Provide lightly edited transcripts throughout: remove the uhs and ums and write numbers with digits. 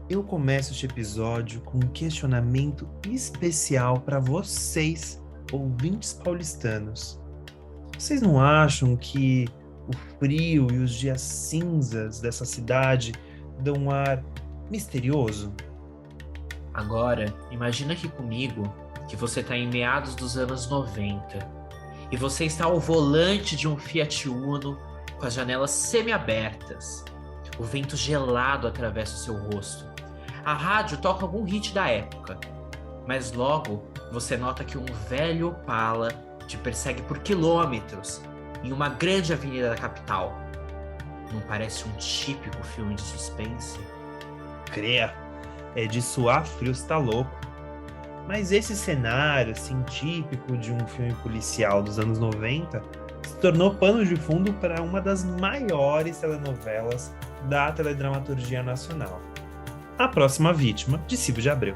Eu começo este episódio com um questionamento especial para vocês, ouvintes paulistanos. Vocês não acham que o frio e os dias cinzas dessa cidade dão um ar misterioso? Agora, imagina aqui comigo que você está em meados dos anos 90 e você está ao volante de um Fiat Uno com as janelas semi-abertas. O vento gelado atravessa o seu rosto. A rádio toca algum hit da época, mas logo você nota que um velho Opala te persegue por quilômetros em uma grande avenida da capital. Não parece um típico filme de suspense? Creia, é de suar frio, você tá louco. Mas esse cenário, assim, típico de um filme policial dos anos 90, se tornou pano de fundo para uma das maiores telenovelas da teledramaturgia nacional. A Próxima Vítima, de Silvio de Abreu.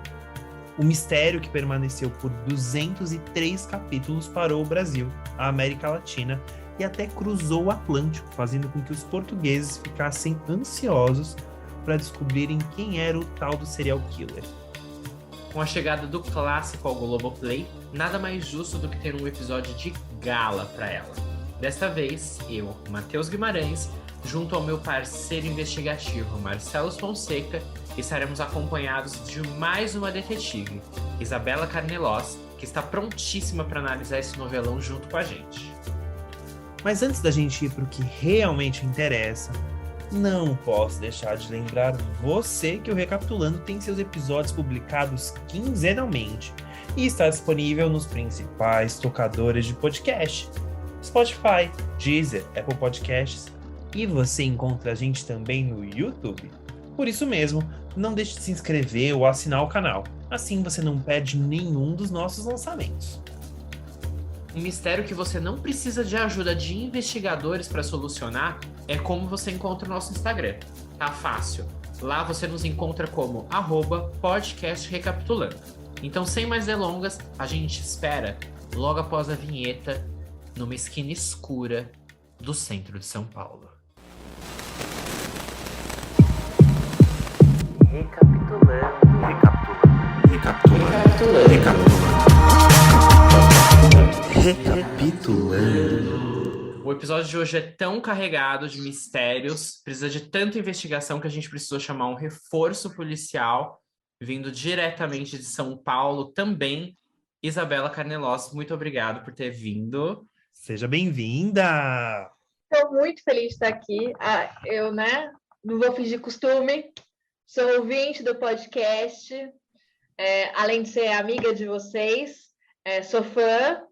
O mistério que permaneceu por 203 capítulos parou o Brasil, a América Latina e até cruzou o Atlântico, fazendo com que os portugueses ficassem ansiosos para descobrirem quem era o tal do serial killer. Com a chegada do clássico ao Globoplay, nada mais justo do que ter um episódio de gala para ela. Desta vez, eu, Matheus Guimarães, junto ao meu parceiro investigativo Marcelo Fonseca, estaremos acompanhados de mais uma detetive, Isabela Carnelós, que está prontíssima para analisar esse novelão junto com a gente. Mas antes da gente ir para o que realmente interessa, não posso deixar de lembrar você que o Recapitulando tem seus episódios publicados quinzenalmente e está disponível nos principais tocadores de podcast: Spotify, Deezer, Apple Podcasts, e você encontra a gente também no YouTube. Por isso mesmo, não deixe de se inscrever ou assinar o canal, assim você não perde nenhum dos nossos lançamentos. Um mistério que você não precisa de ajuda de investigadores para solucionar é como você encontra o nosso Instagram. Tá fácil. Lá você nos encontra como @podcastrecapitulando. Então, sem mais delongas, a gente espera logo após a vinheta numa esquina escura do centro de São Paulo. Recapitulando. O episódio de hoje é tão carregado de mistérios, precisa de tanta investigação que a gente precisou chamar um reforço policial vindo diretamente de São Paulo também. Isabela Carnelós, muito obrigado por ter vindo. Seja bem-vinda! Estou muito feliz de estar aqui. Eu, não vou fingir costume, sou ouvinte do podcast, além de ser amiga de vocês, sou fã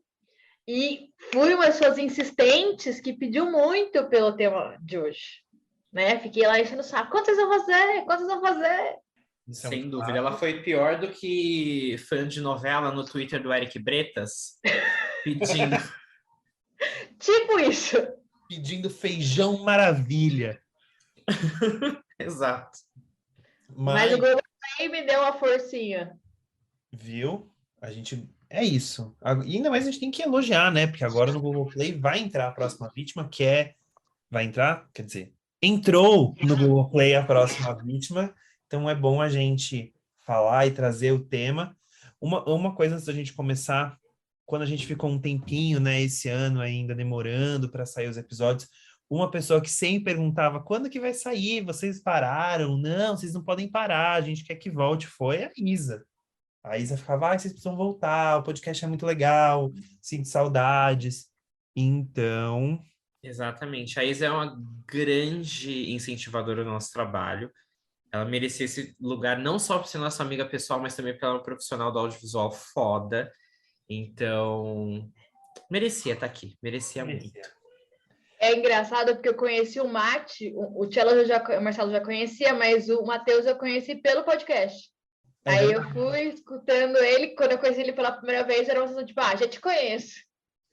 e fui uma das pessoas insistentes que pediu muito pelo tema de hoje. Né? Fiquei lá enchendo o saco. Quantas vão fazer? Quantas vão fazer? Sem dúvida, ela foi pior do que fã de novela no Twitter do Eric Bretas, pedindo... Tipo isso. Pedindo feijão maravilha. Exato. Mas o Globoplay me deu uma forcinha. Viu? A gente... É isso. E ainda mais a gente tem que elogiar, né? Porque agora no Globoplay vai entrar a Próxima Vítima, que é... Vai entrar? Quer dizer, entrou no Globoplay a Próxima Vítima. Então é bom a gente falar e trazer o tema. Uma coisa antes da gente começar, quando a gente ficou um tempinho, né, esse ano ainda demorando para sair os episódios, uma pessoa que sempre perguntava, quando que vai sair? Vocês pararam? Não, vocês não podem parar, a gente quer que volte. Foi a Isa. A Isa ficava, vocês precisam voltar, o podcast é muito legal, sinto saudades. Então... Exatamente. A Isa é uma grande incentivadora do nosso trabalho. Ela merecia esse lugar não só por ser nossa amiga pessoal, mas também pela profissional do audiovisual foda. Então, merecia estar aqui. Merecia muito. É engraçado porque eu conheci o Mate, o Marcelo já conhecia, mas o Matheus eu conheci pelo podcast. Aí eu fui escutando ele, quando eu conheci ele pela primeira vez, era uma sensação tipo, já te conheço.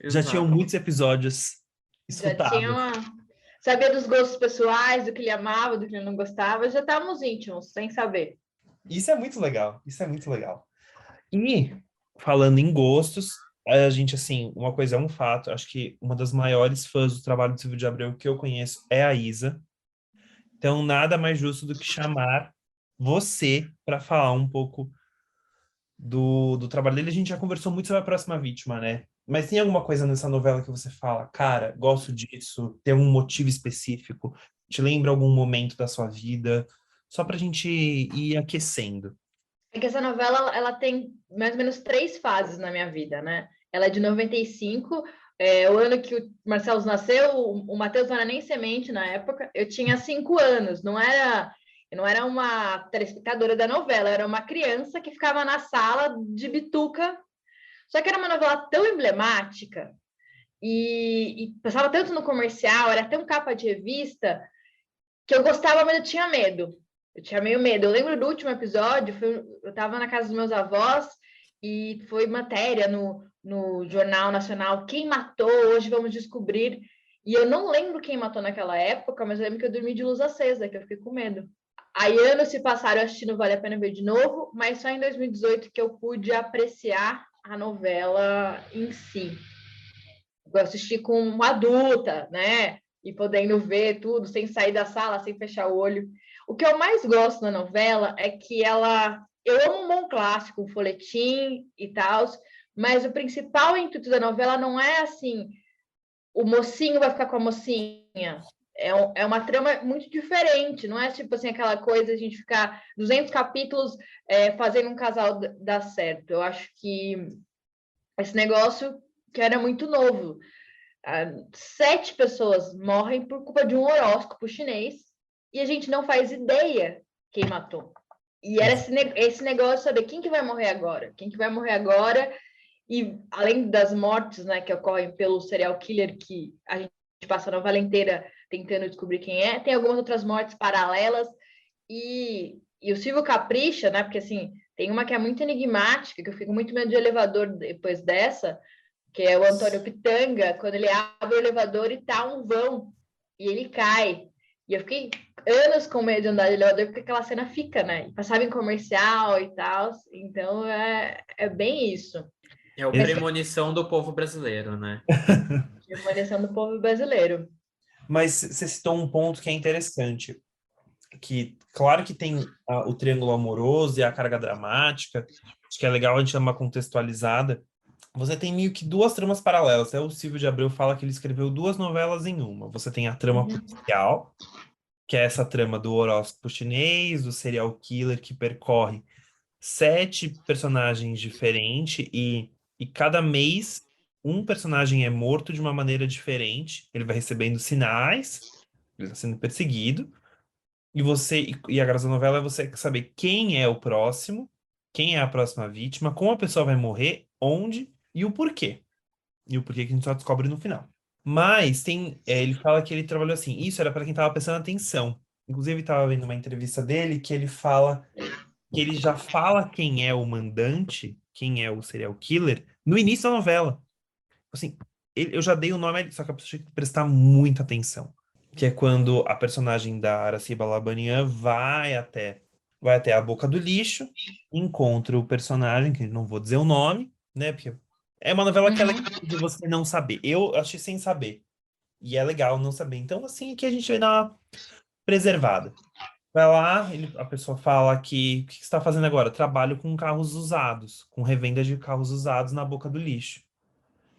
Já tinham muitos episódios escutados. Sabia dos gostos pessoais, do que ele amava, do que ele não gostava, já estávamos íntimos, sem saber. Isso é muito legal, isso é muito legal. E, falando em gostos, a gente, assim, uma coisa é um fato, acho que uma das maiores fãs do trabalho de Silvio de Abreu que eu conheço é a Isa. Então, nada mais justo do que chamar você para falar um pouco do trabalho dele. A gente já conversou muito sobre A Próxima Vítima, né? Mas tem alguma coisa nessa novela que você fala, cara, gosto disso, tem um motivo específico, te lembra algum momento da sua vida, só pra gente ir aquecendo. É que essa novela, ela tem mais ou menos 3 fases na minha vida, né? Ela é de 95, o ano que o Marcelo nasceu, o Matheus não era nem semente na época, eu tinha 5 anos, eu não era uma telespectadora da novela, eu era uma criança que ficava na sala de bituca, só que era uma novela tão emblemática, e passava tanto no comercial, era tão capa de revista, que eu gostava, mas eu tinha medo. Eu tinha meio medo. Eu lembro do último episódio, eu estava na casa dos meus avós e foi matéria no Jornal Nacional, quem matou, hoje vamos descobrir. E eu não lembro quem matou naquela época, mas eu lembro que eu dormi de luz acesa, que eu fiquei com medo. Aí anos se passaram assistindo Vale a Pena Ver de novo, mas só em 2018 que eu pude apreciar a novela em si. Eu assisti com uma adulta, né? E podendo ver tudo, sem sair da sala, sem fechar o olho. O que eu mais gosto na novela é que ela. Eu amo um bom clássico, um folhetim e tal, mas o principal intuito da novela não é assim: o mocinho vai ficar com a mocinha. É uma trama muito diferente, não é tipo assim aquela coisa de a gente ficar 200 capítulos fazendo um casal dar certo. Eu acho que esse negócio que era muito novo. 7 pessoas morrem por culpa de um horóscopo chinês e a gente não faz ideia quem matou. E era esse negócio de saber quem que vai morrer agora, quem que vai morrer agora, e além das mortes, né, que ocorrem pelo serial killer, que a gente passa a novela inteira tentando descobrir quem é, tem algumas outras mortes paralelas, e o Silvio capricha, né, porque assim, tem uma que é muito enigmática, que eu fico muito medo de elevador depois dessa, que é o Antônio Pitanga, quando ele abre o elevador e tá um vão, e ele cai. E eu fiquei anos com medo de andar de elevador, porque aquela cena fica, né? E passava em comercial e tal, então é bem isso. É o premonição do povo brasileiro, né? Premonição do povo brasileiro. Mas você citou um ponto que é interessante, que claro que tem o triângulo amoroso e a carga dramática, acho que é legal a gente dar uma contextualizada. Você tem meio que 2 tramas paralelas. O Silvio de Abreu fala que ele escreveu 2 novelas em uma. Você tem a trama policial, que é essa trama do horóscopo chinês, do serial killer que percorre 7 personagens diferentes e cada mês um personagem é morto de uma maneira diferente. Ele vai recebendo sinais, ele está sendo perseguido. E a graça da novela é você saber quem é o próximo, quem é a próxima vítima, como a pessoa vai morrer, onde e o porquê. E o porquê que a gente só descobre no final. Mas ele fala que ele trabalhou assim. Isso era para quem estava prestando atenção. Inclusive, estava vendo uma entrevista dele que ele fala que ele já fala quem é o mandante, quem é o serial killer, no início da novela. Assim, eu já dei o nome, só que a pessoa tinha que prestar muita atenção. Que é quando a personagem da Araci Balabanian vai até a boca do lixo, encontra o personagem, que eu não vou dizer o nome, né? Porque é uma novela que é legal de você não saber. Eu achei sem saber. E é legal não saber. Então, assim, aqui a gente vai dar uma preservada. Vai lá, a pessoa fala que o que você está fazendo agora? Trabalho com carros usados, com revenda de carros usados na boca do lixo.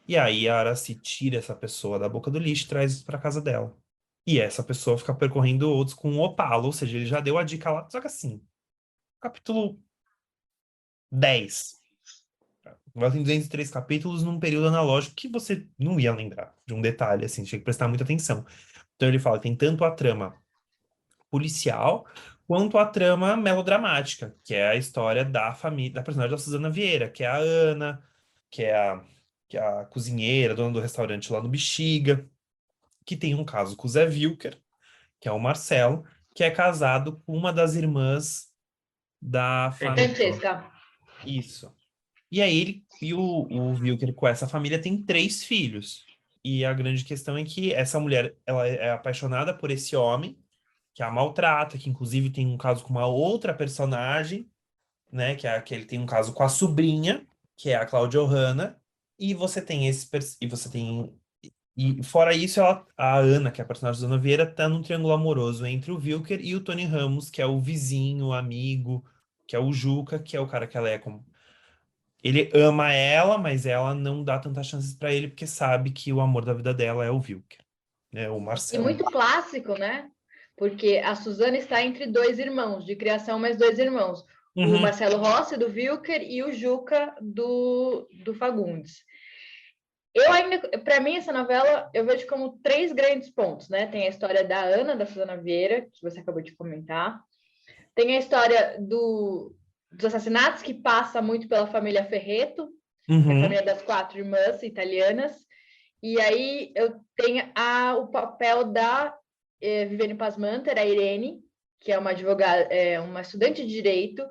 E aí a Araci tira essa pessoa da boca do lixo e traz para casa dela. E essa pessoa fica percorrendo outros com um Opala, ou seja, ele já deu a dica lá. Só que assim, capítulo 10. Agora tem 203 capítulos num período analógico que você não ia lembrar de um detalhe, assim, tinha que prestar muita atenção. Então ele fala que tem tanto a trama policial quanto a trama melodramática, que é a história da família, da personagem da Suzana Vieira, que é a Ana, que é que é a cozinheira, dona do restaurante lá no Bexiga, que tem um caso com o Zé Wilker, que é o Marcelo, que é casado com uma das irmãs da família. Francesca. Isso. E aí o Wilker com essa família tem 3 filhos. E a grande questão é que essa mulher, ela é apaixonada por esse homem, que a maltrata, que inclusive tem um caso com uma outra personagem, né, que ele tem um caso com a sobrinha, que é a Cláudia Ohana, e você tem E fora isso, a Ana, que é a personagem da Ana Vieira, tá num triângulo amoroso entre o Wilker e o Tony Ramos, que é o vizinho, o amigo, que é o Juca, que é o cara que ela é como. Ele ama ela, mas ela não dá tantas chances pra ele, porque sabe que o amor da vida dela é o Wilker, né? O E Marcelo. muito clássico, né? Porque a Suzana está entre dois irmãos, de criação, mas dois irmãos. O Uhum, Marcelo Rossi, do Wilker, e o Juca, do Fagundes. Eu ainda, para mim, essa novela eu vejo como três grandes pontos, né? Tem a história da Ana, da Suzana Vieira, que você acabou de comentar. Tem a história dos assassinatos, que passa muito pela família Ferreto, que é a uhum, família das quatro irmãs italianas. E aí eu tenho o papel da Viviane Pasmanter, a Irene, que é uma advogada, uma estudante de direito,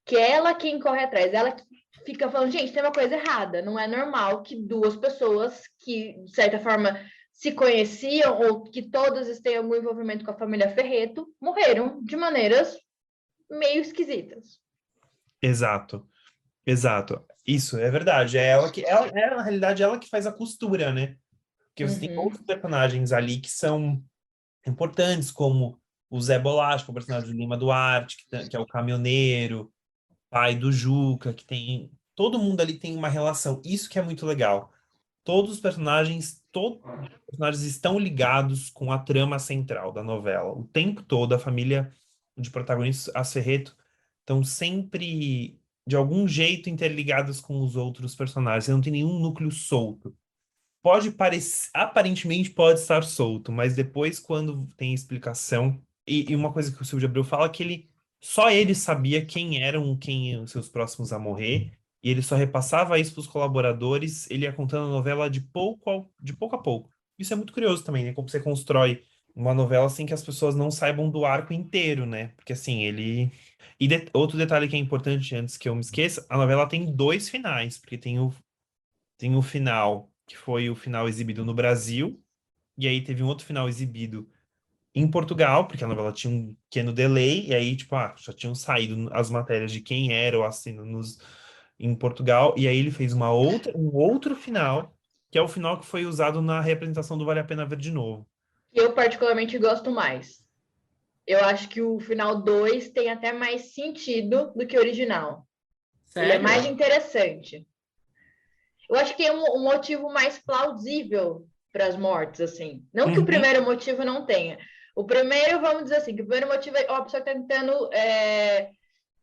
que é ela quem corre atrás, ela que fica falando, gente, tem uma coisa errada, não é normal que duas pessoas que, de certa forma, se conheciam ou que todas tenham algum envolvimento com a família Ferreto, morreram de maneiras meio esquisitas. exato, exato. Isso, é verdade. É ela que, na realidade, ela que faz a costura, né? Porque você tem Uhum. outros personagens ali que são importantes, como o Zé Bolacha, que é o personagem do Lima Duarte, que é o caminhoneiro, pai do Juca, que tem. Todo mundo ali tem uma relação. Isso que é muito legal. Todos os personagens estão ligados com a trama central da novela. O tempo todo, a família de protagonistas, as Ferreto, estão sempre, de algum jeito, interligadas com os outros personagens. Você não tem nenhum núcleo solto. Pode parecer, aparentemente pode estar solto, mas depois, quando tem explicação, e uma coisa que o Silvio de Abreu fala é que só ele sabia quem eram quem os seus próximos a morrer, e ele só repassava isso para os colaboradores, ele ia contando a novela de pouco a pouco. Isso é muito curioso também, né? Como você constrói uma novela sem que as pessoas não saibam do arco inteiro, né? Porque assim, ele. E outro detalhe que é importante antes que eu me esqueça, a novela tem dois finais, porque tem o final, que foi o final exibido no Brasil, e aí teve um outro final exibido em Portugal, porque a novela tinha um pequeno delay, e aí, tipo, já tinham saído as matérias de quem era o assino em Portugal, e aí ele fez um outro final, que é o final que foi usado na representação do Vale a Pena Ver de Novo. Eu particularmente gosto mais. Eu acho que o final 2 tem até mais sentido do que o original. Ele é mais Sério? interessante. Eu acho que é um motivo mais plausível para as mortes, assim. Não que o Uhum, primeiro motivo não tenha. O primeiro, vamos dizer assim, que o primeiro motivo é a pessoa tentando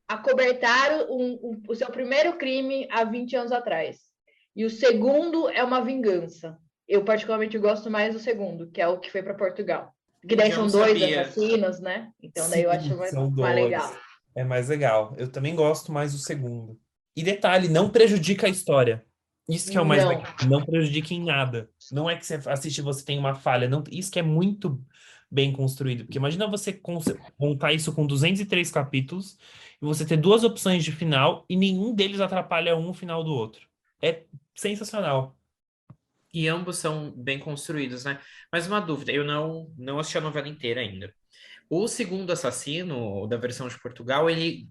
acobertar o seu primeiro crime há 20 anos atrás. E o segundo é uma vingança. Eu particularmente gosto mais do segundo, que é o que foi para Portugal. Que daí Já não são dois sabia. assassinos, né? Então daí eu acho sim, são mais legal. dois. É mais legal. Eu também gosto mais do segundo. E detalhe, não prejudica a história. Isso que é o mais Não. legal. Não prejudica em nada. Não é que você assiste e você tem uma falha. Não, isso que é muito bem construído. Porque imagina você montar isso com 203 capítulos e você ter duas opções de final e nenhum deles atrapalha um o final do outro. É sensacional. E ambos são bem construídos, né? Mas uma dúvida, eu não assisti a novela inteira ainda. O segundo assassino, o da versão de Portugal, ele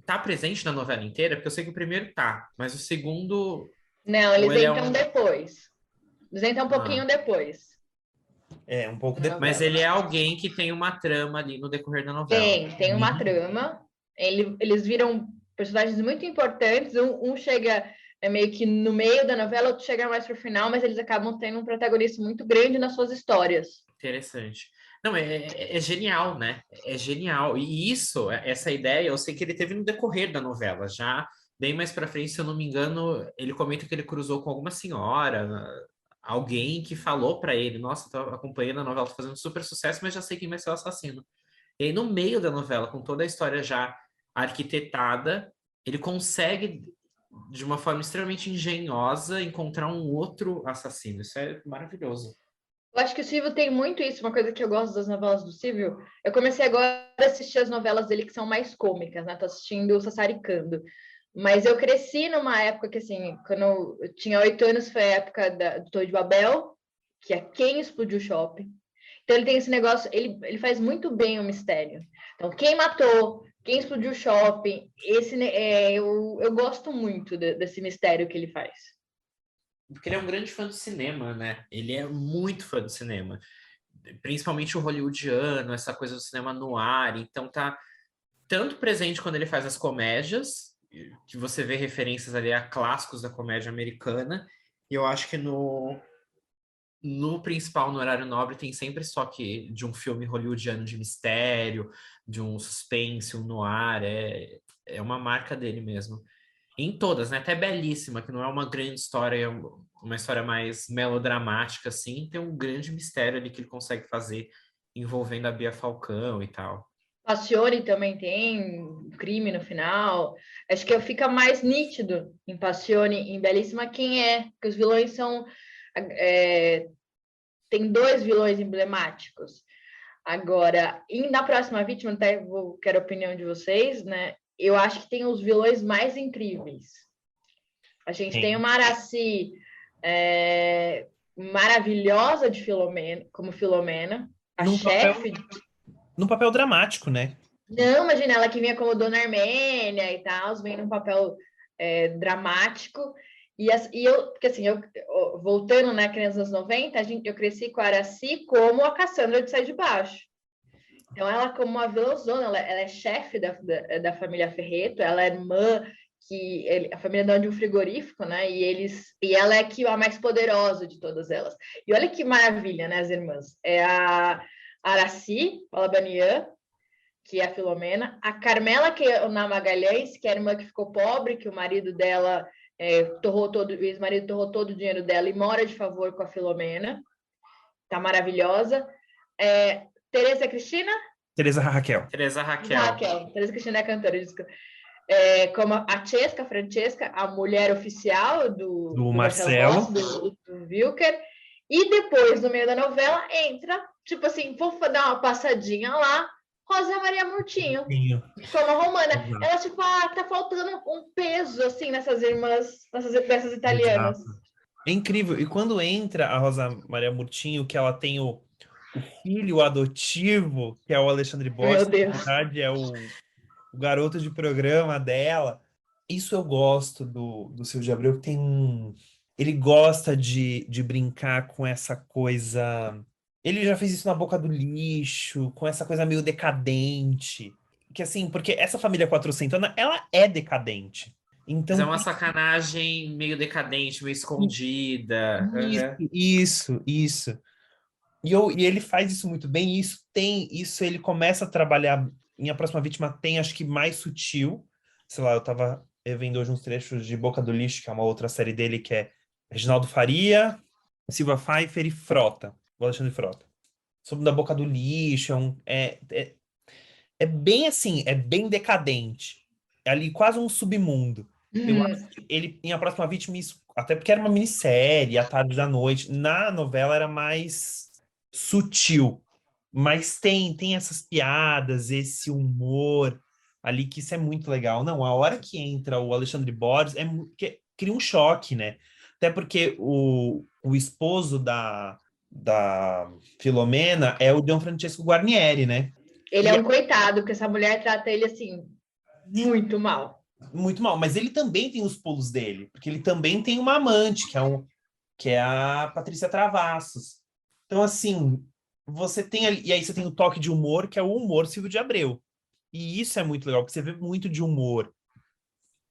tá presente na novela inteira? Porque eu sei que o primeiro tá, mas o segundo, Não, ou eles ele é entram um. depois. Eles entram um pouquinho Ah, depois É, um pouco na mas depois. novela. ele é alguém que tem uma trama ali no decorrer da novela. Tem uma trama. Eles viram personagens muito importantes. Um chega meio que no meio da novela, outro chega mais pro final, mas eles acabam tendo um protagonista muito grande nas suas histórias. Interessante. Não, é genial, né? É genial. E isso, essa ideia, eu sei que ele teve no decorrer da novela. Já bem mais pra frente, se eu não me engano, ele comenta que ele cruzou com alguma senhora, alguém que falou pra ele: Nossa, tô acompanhando a novela, tô fazendo super sucesso, mas já sei quem vai ser o assassino. E aí, no meio da novela, com toda a história já arquitetada, ele consegue, de uma forma extremamente engenhosa, encontrar um outro assassino. Isso é maravilhoso. Eu acho que o Silvio tem muito isso, uma coisa que eu gosto das novelas do Silvio. Eu comecei agora a assistir as novelas dele que são mais cômicas, né? Tô assistindo o Sassaricando. Mas eu cresci numa época que, assim, quando eu tinha 8 anos, foi a época do Torre de Babel, que é quem explodiu o shopping. Então ele tem esse negócio, ele faz muito bem o mistério. Então, quem matou, quem explodiu o shopping, eu gosto muito desse mistério que ele faz. porque ele é um grande fã do cinema, né? Ele é muito fã do cinema. Principalmente o hollywoodiano, essa coisa do cinema no ar. Então tá tanto presente quando ele faz as comédias, que você vê referências ali a clássicos da comédia americana, e eu acho que no principal, no Horário Nobre, tem sempre estoque de um filme hollywoodiano de mistério, de um suspense, um noir, é uma marca dele mesmo. Em todas, né? Até Belíssima, que não é uma grande história, é uma história mais melodramática, assim, tem um grande mistério ali que ele consegue fazer envolvendo a Bia Falcão e tal. Passione também tem um crime no final. Acho que fica mais nítido em Passione, em Belíssima, quem é, porque os vilões são. Tem dois vilões emblemáticos. Agora, na próxima vítima, até quero a opinião de vocês, né? Eu acho que tem os vilões mais incríveis. A gente tem uma Araci maravilhosa de Filomena, como Filomena, a chefe. Num papel dramático, né? Não, imagina, ela que vinha como Dona Armênia e tal, vem num papel dramático. Porque assim, voltando, né, que nos anos 90, eu cresci com a Araci como a Cassandra de Sai de Baixo. Então, ela como uma vilãzona, ela é chefe da família Ferreto, ela é irmã, a família dá de um frigorífico, né, e ela é a mais poderosa de todas elas. E olha que maravilha, né, as irmãs. É a Araci Balabanian, que é a Filomena, a Carmela, que é na Magalhães, que é a irmã que ficou pobre, que o marido dela o ex-marido torrou todo o dinheiro dela e mora de favor com a Filomena, tá maravilhosa. Tereza Cristina? Teresa Raquel. Teresa Raquel. Teresa Cristina é cantora, desculpa. Como a Francesca, a mulher oficial do Marcelo Rossi, do Wilker. E depois, no meio da novela, entra, tipo assim, vou dar uma passadinha lá, Rosa Maria Murtinho, como a Romana. Exato. Ela, tipo, tá faltando um peso, assim, nessas irmãs, dessas italianas. Exato. É incrível. E quando entra a Rosa Maria Murtinho, que ela tem o filho adotivo, que é o Alexandre Borges, que na verdade é o garoto de programa dela. Isso eu gosto do Silvio de Abreu, que tem ele gosta de brincar com essa coisa. Ele já fez isso na Boca do Lixo, com essa coisa meio decadente. Que assim, porque essa família quatrocentona, ela é decadente. Então, mas é uma sacanagem meio decadente, meio escondida. Isso. E ele faz isso muito bem, e isso ele começa a trabalhar em A Próxima Vítima, tem acho que mais sutil. Sei lá, eu tava vendo hoje uns trechos de Boca do Lixo, que é uma outra série dele, que é Reginaldo Faria, Silva Pfeiffer e Frota, o Alexandre Frota. Sobre da Boca do Lixo, é bem assim, é bem decadente. É ali quase um submundo. Eu acho que ele, em A Próxima Vítima, isso, até porque era uma minissérie, à tarde da noite, na novela era mais sutil, mas tem essas piadas, esse humor ali, que isso é muito legal. Não, a hora que entra o Alexandre Borges, cria um choque, né? Até porque o esposo da Filomena é o Gianfrancesco Guarnieri, né? Ele é um coitado, porque essa mulher trata ele, assim, muito mal. Muito mal, mas ele também tem os pulos dele, porque ele também tem uma amante, que é a Patrícia Travassos. Então, assim, você tem ali, e aí você tem o toque de humor, que é o humor Silvio de Abreu. E isso é muito legal, porque você vê muito de humor.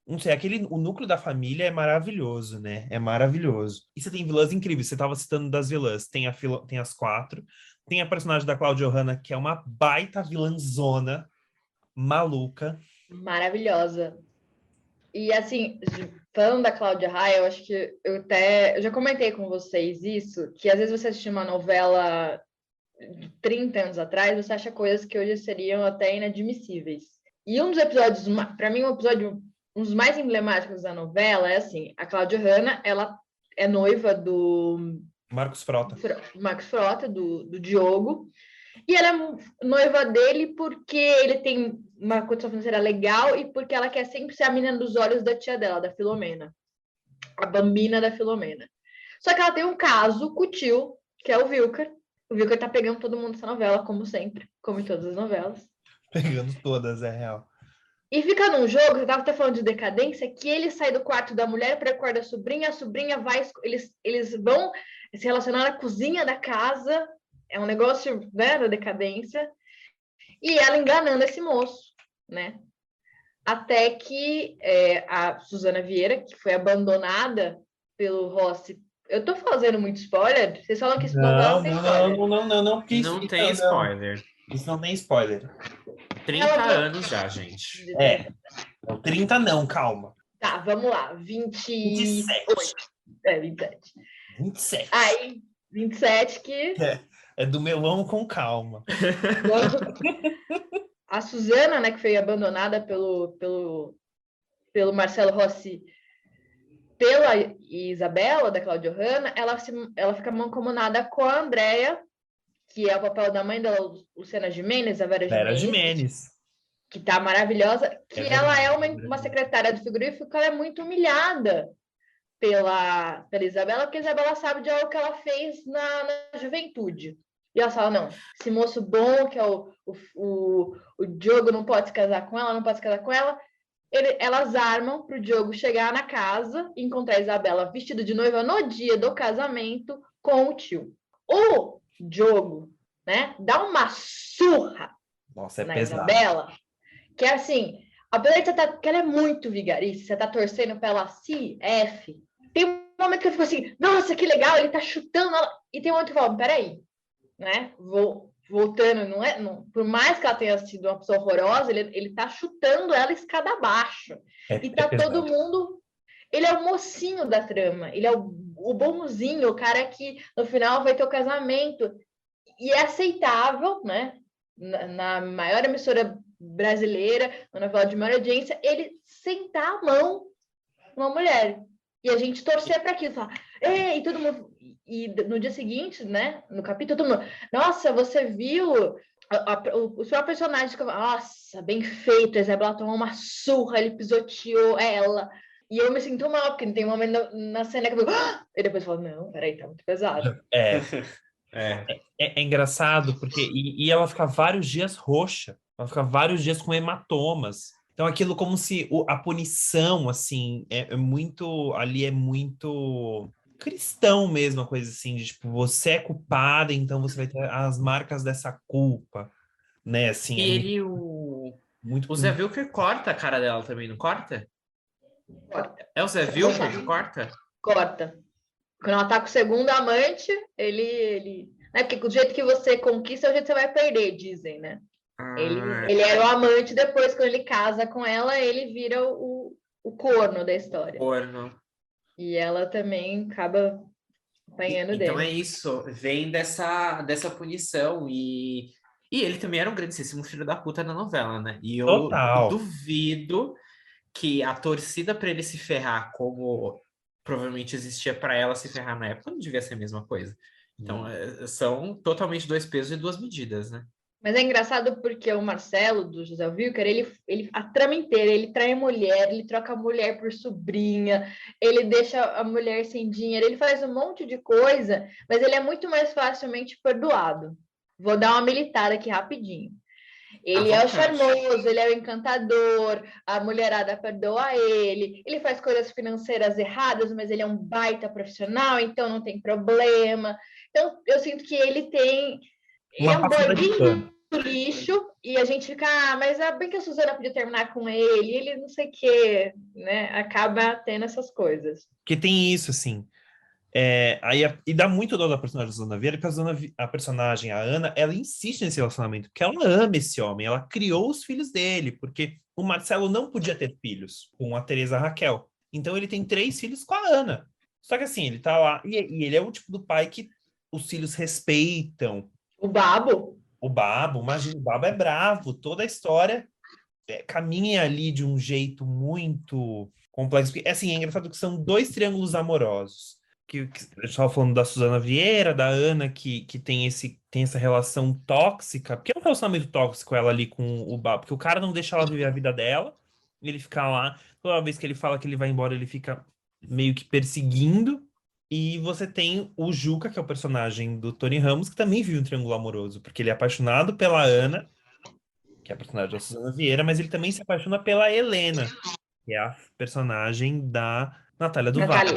Não sei, o núcleo da família é maravilhoso, né? É maravilhoso. E você tem vilãs incríveis, você estava citando das vilãs. Tem as 4, tem a personagem da Cláudia Hanna, que é uma baita vilãzona, maluca. Maravilhosa. E assim, falando da Cláudia Raia, eu acho que eu já comentei com vocês isso, que às vezes você assiste uma novela de 30 anos atrás, você acha coisas que hoje seriam até inadmissíveis. E um dos episódios, para mim, um dos mais emblemáticos da novela é assim, a Cláudia Hanna, ela é noiva do Marcos Frota. Do Diogo, e ela é noiva dele porque ele tem uma condição financeira legal e porque ela quer sempre ser a menina dos olhos da tia dela, da Filomena. A bambina da Filomena. Só que ela tem um caso com o tio, que é o Wilker. O Wilker tá pegando todo mundo nessa novela, como sempre, como em todas as novelas. Pegando todas, é real. E fica num jogo, você estava até falando de decadência, que ele sai do quarto da mulher para o quarto da sobrinha, a sobrinha vai, eles vão se relacionar na cozinha da casa, é um negócio, né, da decadência, e ela enganando esse moço, né? Até que a Suzana Vieira, que foi abandonada pelo Rossi, eu tô fazendo muito spoiler? Vocês falam que esse novela não tem spoiler. Não, porque Não tem spoiler. Isso não tem spoiler. 30 anos já, gente. Não, 30 não, calma. Tá, vamos lá. 28. 27. 27. Aí, 27 que... É do meu amo com calma. A Suzana, né, que foi abandonada pelo Marcelo Rossi, pela Isabela, da Cláudia Hanna, ela fica mancomunada com a Andrea, que é o papel da mãe dela, Luciana Gimenez, a Vera Gimenez, que tá maravilhosa, que ela é uma secretária do frigorífico, que ela é muito humilhada pela Isabela, porque a Isabela sabe de algo que ela fez na juventude. E ela fala, não, esse moço bom, que é o Diogo, não pode se casar com ela, não pode se casar com ela. Elas armam para o Diogo chegar na casa e encontrar a Isabela vestida de noiva no dia do casamento com o tio. O Diogo, né, dá uma surra na pesado. Isabela, que é assim, apesar de que ela é muito vigarista, você tá torcendo para ela se F, tem um momento que eu fico assim, nossa, que legal, ele tá chutando ela, e tem um outro que fala, peraí, né, voltando, por mais que ela tenha sido uma pessoa horrorosa, ele tá chutando ela escada abaixo. E tá todo mundo... Ele é o mocinho da trama, ele é o bonzinho, o cara que no final vai ter o casamento. E é aceitável, né? Na maior emissora brasileira, na novela de maior audiência, ele sentar a mão numa mulher. E a gente torcer para aquilo, falar, ei, todo mundo... E no dia seguinte, né, no capítulo, todo mundo, nossa, você viu o seu personagem, nossa, bem feito, a Isabela tomou uma surra, ele pisoteou ela, e eu me sinto mal, porque tem um momento na cena que eu e depois eu falo, não, peraí, tá muito pesado. É engraçado, porque e ela fica vários dias roxa, ela fica vários dias com hematomas. Então, aquilo como se a punição, assim, é muito cristão mesmo, a coisa assim, de tipo, você é culpada, então você vai ter as marcas dessa culpa, né, assim. E o Zé Wilker corta a cara dela também, não corta? É o Zé Wilker que corta? Corta. Quando ela tá com o segundo amante, ele... Né, porque do jeito que você conquista, é o jeito que você vai perder, dizem, né? Ele era o amante, depois, quando ele casa com ela, ele vira o corno da história. Corno. E ela também acaba apanhando dele. Então é isso, vem dessa punição. E ele também era um grandíssimo filho da puta na novela, né? E eu duvido que a torcida para ele se ferrar, como provavelmente existia para ela se ferrar na época, não devia ser a mesma coisa. Então, são totalmente dois pesos e duas medidas, né? Mas é engraçado porque o Marcelo, do José Wilker, ele a trama inteira, ele trai a mulher, ele troca a mulher por sobrinha, ele deixa a mulher sem dinheiro, ele faz um monte de coisa, mas ele é muito mais facilmente perdoado. Vou dar uma militada aqui rapidinho. Ele é o charmoso, ele é o encantador, a mulherada perdoa ele faz coisas financeiras erradas, mas ele é um baita profissional, então não tem problema. Então, eu sinto que ele é um gordinho do lixo, e a gente fica, mas é bem que a Suzana podia terminar com ele não sei o quê, né? Acaba tendo essas coisas. Porque tem isso, assim. E dá muito dó da personagem da Suzana Vieira, porque a personagem, a Ana, ela insiste nesse relacionamento, porque ela ama esse homem, ela criou os filhos dele, porque o Marcelo não podia ter filhos com a Teresa Raquel. Então ele tem 3 filhos com a Ana. Só que assim, ele tá lá, e ele é o tipo do pai que os filhos respeitam. O Babo, imagina, o Babo é bravo, toda a história caminha ali de um jeito muito complexo. Porque, assim, é engraçado que são 2 triângulos amorosos. Que eu estava falando da Suzana Vieira, da Ana, que tem essa relação tóxica, porque é um relacionamento tóxico ela ali com o Babo, porque o cara não deixa ela viver a vida dela, ele fica lá, toda vez que ele fala que ele vai embora, ele fica meio que perseguindo, e você tem o Juca, que é o personagem do Tony Ramos, que também vive um triângulo amoroso, porque ele é apaixonado pela Ana, que é a personagem da Suzana Vieira, mas ele também se apaixona pela Helena, que é a personagem da Natália Duval. Natália.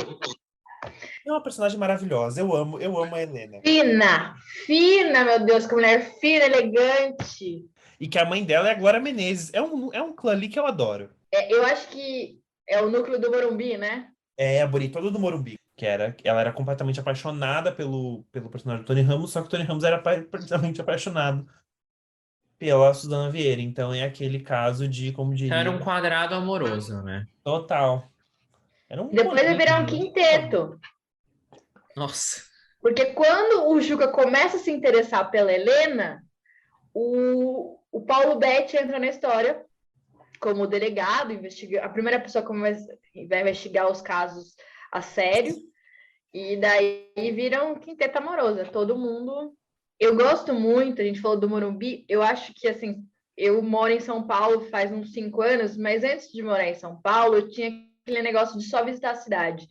É uma personagem maravilhosa. Eu amo a Helena. Fina, fina, meu Deus, que mulher fina, elegante. E que a mãe dela é a Glória Menezes. É um clã ali que eu adoro. Eu acho que é o núcleo do Morumbi, né? É a bonitona do Morumbi, ela era completamente apaixonada pelo personagem do Tony Ramos, só que o Tony Ramos era completamente apaixonado pela Suzana Vieira. Então é aquele caso de, como Então era um diria, quadrado amoroso, né? total. Era um Depois vai virar um coringa. quinteto. Nossa. Porque quando o Juca começa a se interessar pela Helena, o Paulo Betti entra na história como delegado, a primeira pessoa que vai investigar os casos a sério, e daí vira um quinteto amoroso. Todo mundo. Eu gosto muito, a gente falou do Morumbi, eu acho que assim, eu moro em São Paulo faz uns 5 anos, mas antes de morar em São Paulo, eu tinha aquele negócio de só visitar a cidade.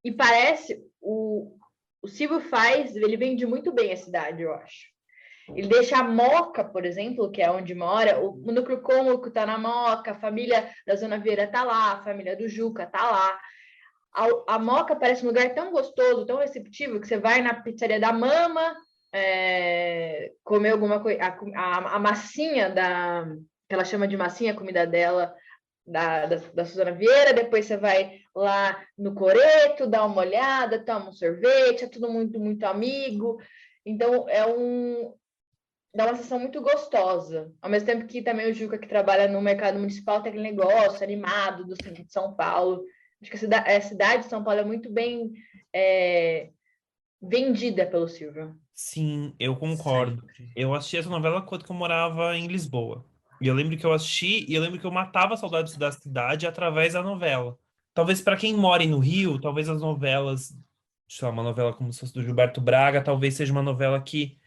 E parece, o Silvio faz, ele vende muito bem a cidade, eu acho. Ele deixa a Moca, por exemplo, que é onde mora, o núcleo cômico tá na Moca, a família da Zona Vieira tá lá, a família do Juca tá lá. A Moca parece um lugar tão gostoso, tão receptivo, que você vai na pizzaria da Mama, comer alguma coisa, a massinha que ela chama de massinha, a comida dela, da Suzana Vieira, depois você vai lá no Coreto, dá uma olhada, toma um sorvete, é tudo muito, muito amigo. Então, dá uma sensação muito gostosa. Ao mesmo tempo que também o Juca, que trabalha no mercado municipal, tem aquele negócio animado do centro de São Paulo. Acho que a cidade de São Paulo é muito bem vendida pelo Silvio. Sim, eu concordo. Sempre. Eu assisti essa novela quando eu morava em Lisboa. E eu lembro que eu assisti e eu lembro que eu matava saudades da cidade através da novela. Talvez para quem mora no Rio, talvez as novelas, sei lá, uma novela como se fosse do Gilberto Braga, talvez seja uma novela que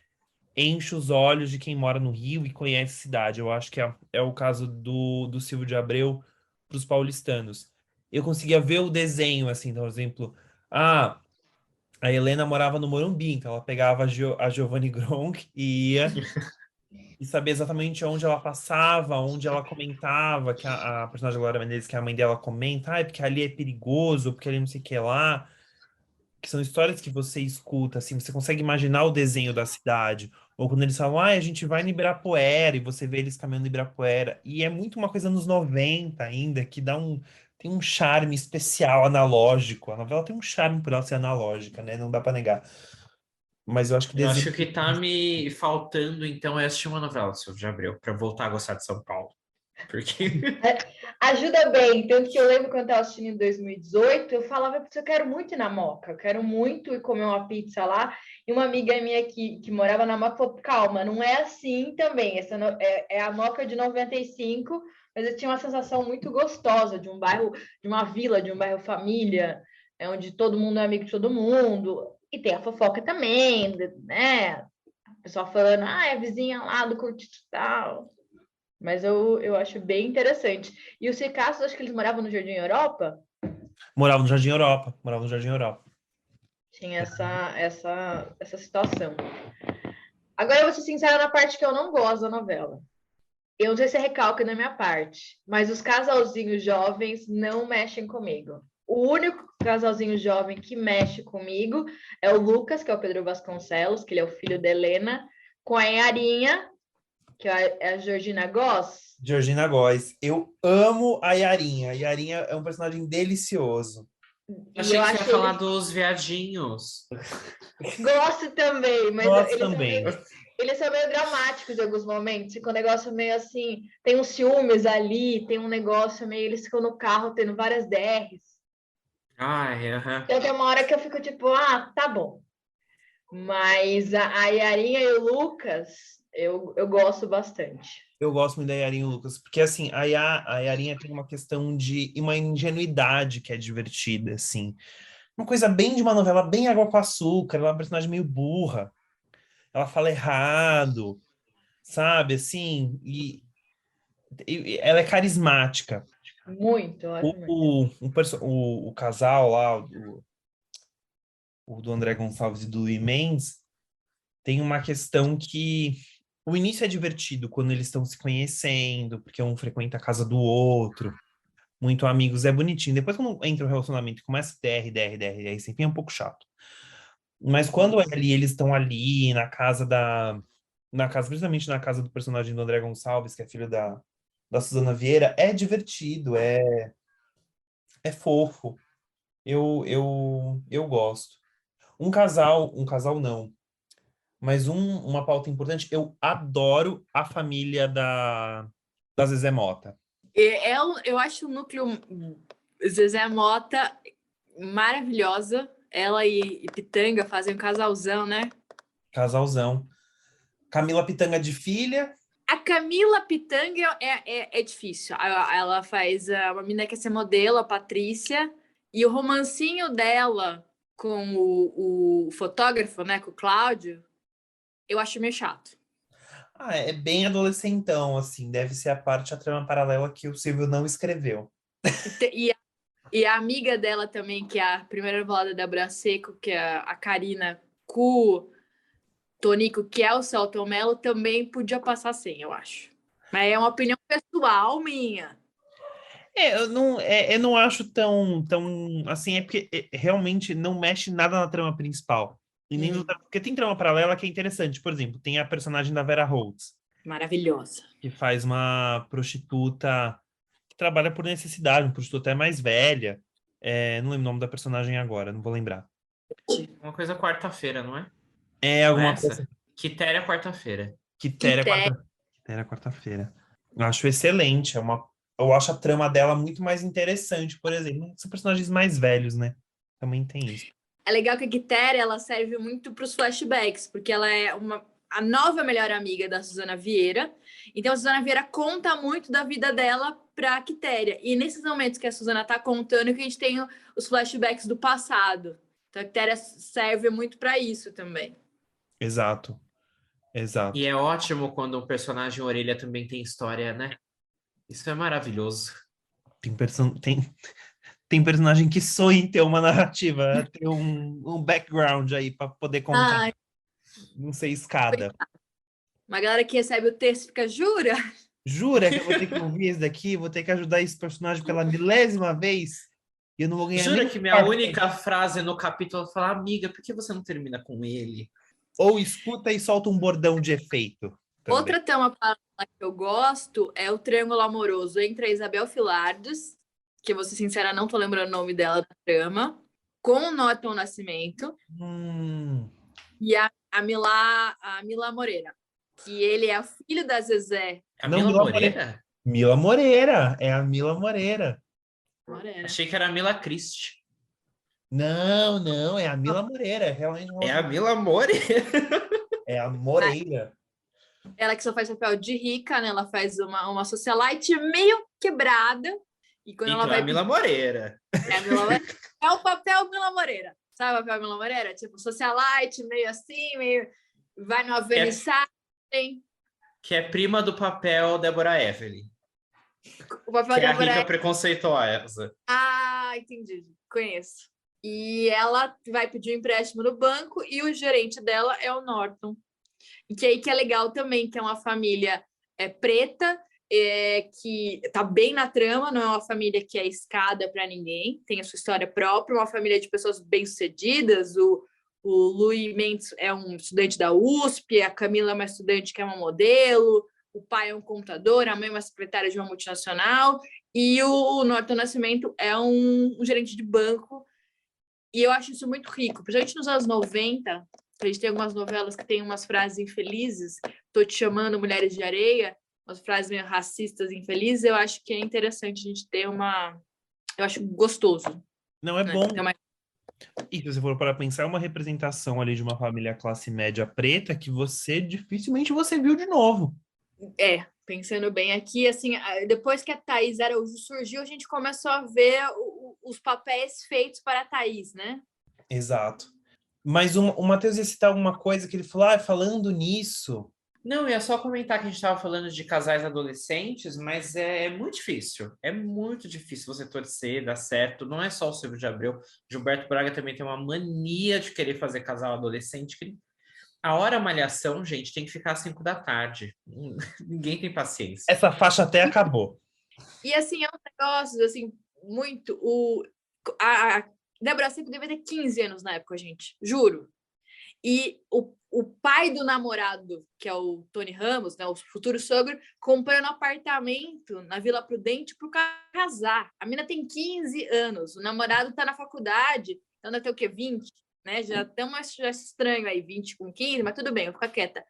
enche os olhos de quem mora no Rio e conhece a cidade. Eu acho que é o caso do Silvio de Abreu para os paulistanos. Eu conseguia ver o desenho, assim, por exemplo, a Helena morava no Morumbi, então ela pegava a Giovanni Gronk e ia e sabia exatamente onde ela passava, onde ela comentava, que a personagem da Glória Menezes, que é a mãe dela, comenta, porque ali é perigoso, porque ali não sei o que lá, que são histórias que você escuta, assim, você consegue imaginar o desenho da cidade, ou quando eles falam, a gente vai no Ibirapuera, e você vê eles caminhando no Ibirapuera, e é muito uma coisa nos 90 ainda, que tem um charme especial, analógico, a novela tem um charme por ela ser analógica, né, não dá pra negar, mas eu acho que o Eu desenho... acho que tá me faltando, então, é assistir uma novela do Silvio de Abreu, para voltar a gostar de São Paulo. Porque. Ajuda bem, tanto que eu lembro quando eu estava assistindo em 2018, eu falava, eu quero muito ir na Moca, eu quero muito ir comer uma pizza lá, e uma amiga minha que morava na Moca falou, calma, não é assim também, essa é a Moca de 95, mas eu tinha uma sensação muito gostosa de um bairro, de uma vila, de um bairro família, onde todo mundo é amigo de todo mundo, e tem a fofoca também, né? O pessoal falando, é a vizinha lá do Curtiço e tal. Mas eu acho bem interessante. E os Ricastos, acho que eles moravam no Jardim Europa, Morava no Jardim Europa, morava no Jardim Europa. tinha essa situação. Agora eu vou ser sincera na parte que eu não gosto da novela. Eu não sei se é recalque da minha parte, mas os casalzinhos jovens não mexem comigo. O único casalzinho jovem que mexe comigo é o Lucas, que é o Pedro Vasconcelos, que ele é o filho da Helena, com a Yarinha, que é a Georgina Goss. Georgina Góes. Eu amo a Yarinha. A Yarinha é um personagem delicioso. Achei Eu que você ia acho falar ele dos viadinhos. gosto também, mas Gosto também. eles são meio dramáticos em alguns momentos. Fica um negócio meio assim, tem uns ciúmes ali, tem um negócio meio, eles ficam no carro tendo várias DRs. Ai, aham. Então tem uma hora que eu fico tipo, tá bom. Mas a Yarinha e o Lucas, eu gosto bastante. Eu gosto muito da Yarinha e o Lucas, porque assim, a Yarinha tem uma questão de uma ingenuidade que é divertida, assim. Uma coisa bem de uma novela, bem água com açúcar, ela é uma personagem meio burra. Ela fala errado, sabe, assim, e ela é carismática. Muito, eu acho muito. O casal lá, o do André Gonçalves e do Luís Mendes, tem uma questão que O início é divertido quando eles estão se conhecendo, porque um frequenta a casa do outro, muito amigos, é bonitinho. Depois, quando entra o relacionamento e começa a DR, aí sempre é um pouco chato. Mas quando eles estão ali principalmente na casa do personagem do André Gonçalves, que é filho da Suzana Vieira, é divertido, é fofo. Eu gosto. Um casal não, mas uma pauta importante, eu adoro a família da Zezé Mota. Eu acho o núcleo Zezé Mota maravilhosa. Ela e Pitanga fazem um casalzão, né? Casalzão. Camila Pitanga de filha. A Camila Pitanga é difícil. Ela faz uma menina que quer ser modelo, a Patrícia, e o romancinho dela com o fotógrafo, né, com o Cláudio, eu acho meio chato. Ah, é bem adolescentão, assim. Deve ser a trama paralela que o Silvio não escreveu. E a amiga dela também, que é a primeira novela da Débora Seco, que é a Karina, com Tonico, que é o Celton Mello, também podia passar sem, eu acho. Mas é uma opinião pessoal minha. Eu não acho tão assim, é porque realmente não mexe nada na trama principal. E nem porque tem trama paralela que é interessante. Por exemplo, tem a personagem da Vera Holtz, Maravilhosa. que faz uma prostituta que trabalha por necessidade, uma prostituta até mais velha. Não lembro o nome da personagem agora, não vou lembrar. Uma coisa quarta-feira, não é? É Não é alguma essa? coisa. Quitéria quarta-feira. Quitéria quarta-feira. Eu acho excelente. Eu acho a trama dela muito mais interessante, por exemplo. São personagens mais velhos, né? Também tem isso. É legal que a Quitéria, ela serve muito para os flashbacks, porque ela é a nova melhor amiga da Suzana Vieira. Então, a Suzana Vieira conta muito da vida dela para a Quitéria. E nesses momentos que a Suzana está contando, que a gente tem os flashbacks do passado. Então, a Quitéria serve muito para isso também. Exato. Exato. E é ótimo quando um personagem orelha também tem história, né? Isso é maravilhoso. Tem personagem que sonha em ter uma narrativa, ter um background aí para poder contar. Ai, Não sei, escada. uma galera que recebe o texto fica, jura? Jura que eu vou ter que ouvir esse daqui? Vou ter que ajudar esse personagem pela milésima vez? E eu não vou ganhar Jura nem que minha única frase no capítulo é falar, amiga, por que você não termina com ele? Ou escuta e solta um bordão de efeito. Também. Outra tema paralela que eu gosto é o triângulo amoroso entre a Isabel Filardes, que eu vou ser sincera, não tô lembrando o nome dela da trama, com o Norton Nascimento e a Mila Moreira, que ele é o filho da Zezé Não, Mila Moreira. Mila Moreira. É a Mila Moreira. Moreira. Achei que era a Mila Christie. Não, é a Mila Moreira. Realmente É a Mila Moreira. É a Moreira. Ela que só faz papel de rica, né? Ela faz uma socialite meio quebrada. E quando então ela vai é a Mila Moreira. É, a Mila Moreira. É o papel Mila Moreira. Sabe o papel Mila Moreira? Tipo, socialite, meio assim, meio... Vai no vernissagem. Que é prima do papel Deborah Evelyn. O papel que é a Deborah... rica preconceituosa. Ah, entendi. Conheço. E ela vai pedir um empréstimo no banco e o gerente dela é o Norton. E que aí que é legal também, que é uma família preta, que tá bem na trama, não é uma família que é escada para ninguém, tem a sua história própria, uma família de pessoas bem-sucedidas. O Luiz Mendes é um estudante da USP, a Camila é uma estudante que é uma modelo, o pai é um contador, a mãe é uma secretária de uma multinacional, e o Norton Nascimento é um gerente de banco. E eu acho isso muito rico, principalmente nos anos 90, a gente tem algumas novelas que tem umas frases infelizes, tô te chamando Mulheres de Areia, umas frases meio racistas infelizes, eu acho que é interessante a gente ter uma... Eu acho gostoso. Não, é bom. E se você for para pensar, é uma representação ali de uma família classe média preta que dificilmente você viu de novo. Pensando bem aqui, assim, depois que a Thaís Araújo surgiu, a gente começou a ver os papéis feitos para a Thaís, né? Exato. Mas o Matheus ia citar alguma coisa que ele falou, falando nisso... Não, ia só comentar que a gente estava falando de casais adolescentes, mas é muito difícil. É muito difícil você torcer, dar certo. Não é só o Silvio de Abreu. Gilberto Braga também tem uma mania de querer fazer casal adolescente. A hora malhação, gente, tem que ficar às 5 da tarde. Ninguém tem paciência. Essa faixa até acabou. E assim, é um negócio, assim, muito. Débora Seco devia ter 15 anos na época, gente. Juro. E o pai do namorado, que é o Tony Ramos, né, o futuro sogro, comprando apartamento na Vila Prudente para o cara casar. A mina tem 15 anos, o namorado está na faculdade, então deve ter o quê? 20, né? Já estamos já estranho aí, 20 com 15, mas tudo bem, eu vou ficar quieta.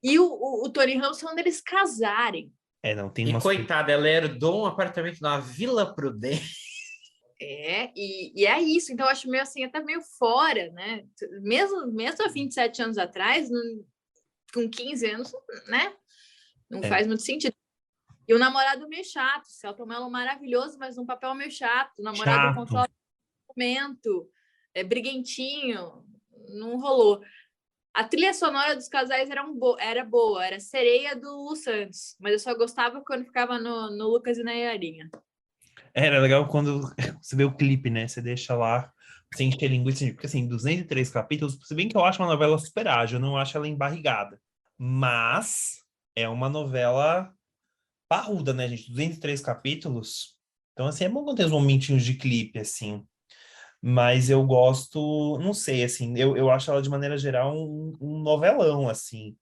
E o Tony Ramos quando eles casarem. Não, tem E umas... coitada, ela herdou um apartamento na Vila Prudente. E é isso, então eu acho meio assim, até meio fora, né? Mesmo há 27 anos atrás, com 15 anos, né? Não faz muito sentido. E o namorado meio chato, Celton Mello maravilhoso, mas num papel meio chato. O namorado controla o momento, briguentinho, não rolou. A trilha sonora dos casais era boa, era Sereia do Lu Santos, mas eu só gostava quando ficava no Lucas e na Yarinha. Era legal quando você vê o clipe, né? Você deixa lá, você enche linguiça, porque assim, 203 capítulos, se bem que eu acho uma novela super ágil, eu não acho ela embarrigada. Mas é uma novela parruda, né, gente? 203 capítulos. Então, assim, é bom quando tem uns momentinhos de clipe, assim. Mas eu gosto, não sei, assim, eu acho ela, de maneira geral, um novelão, assim.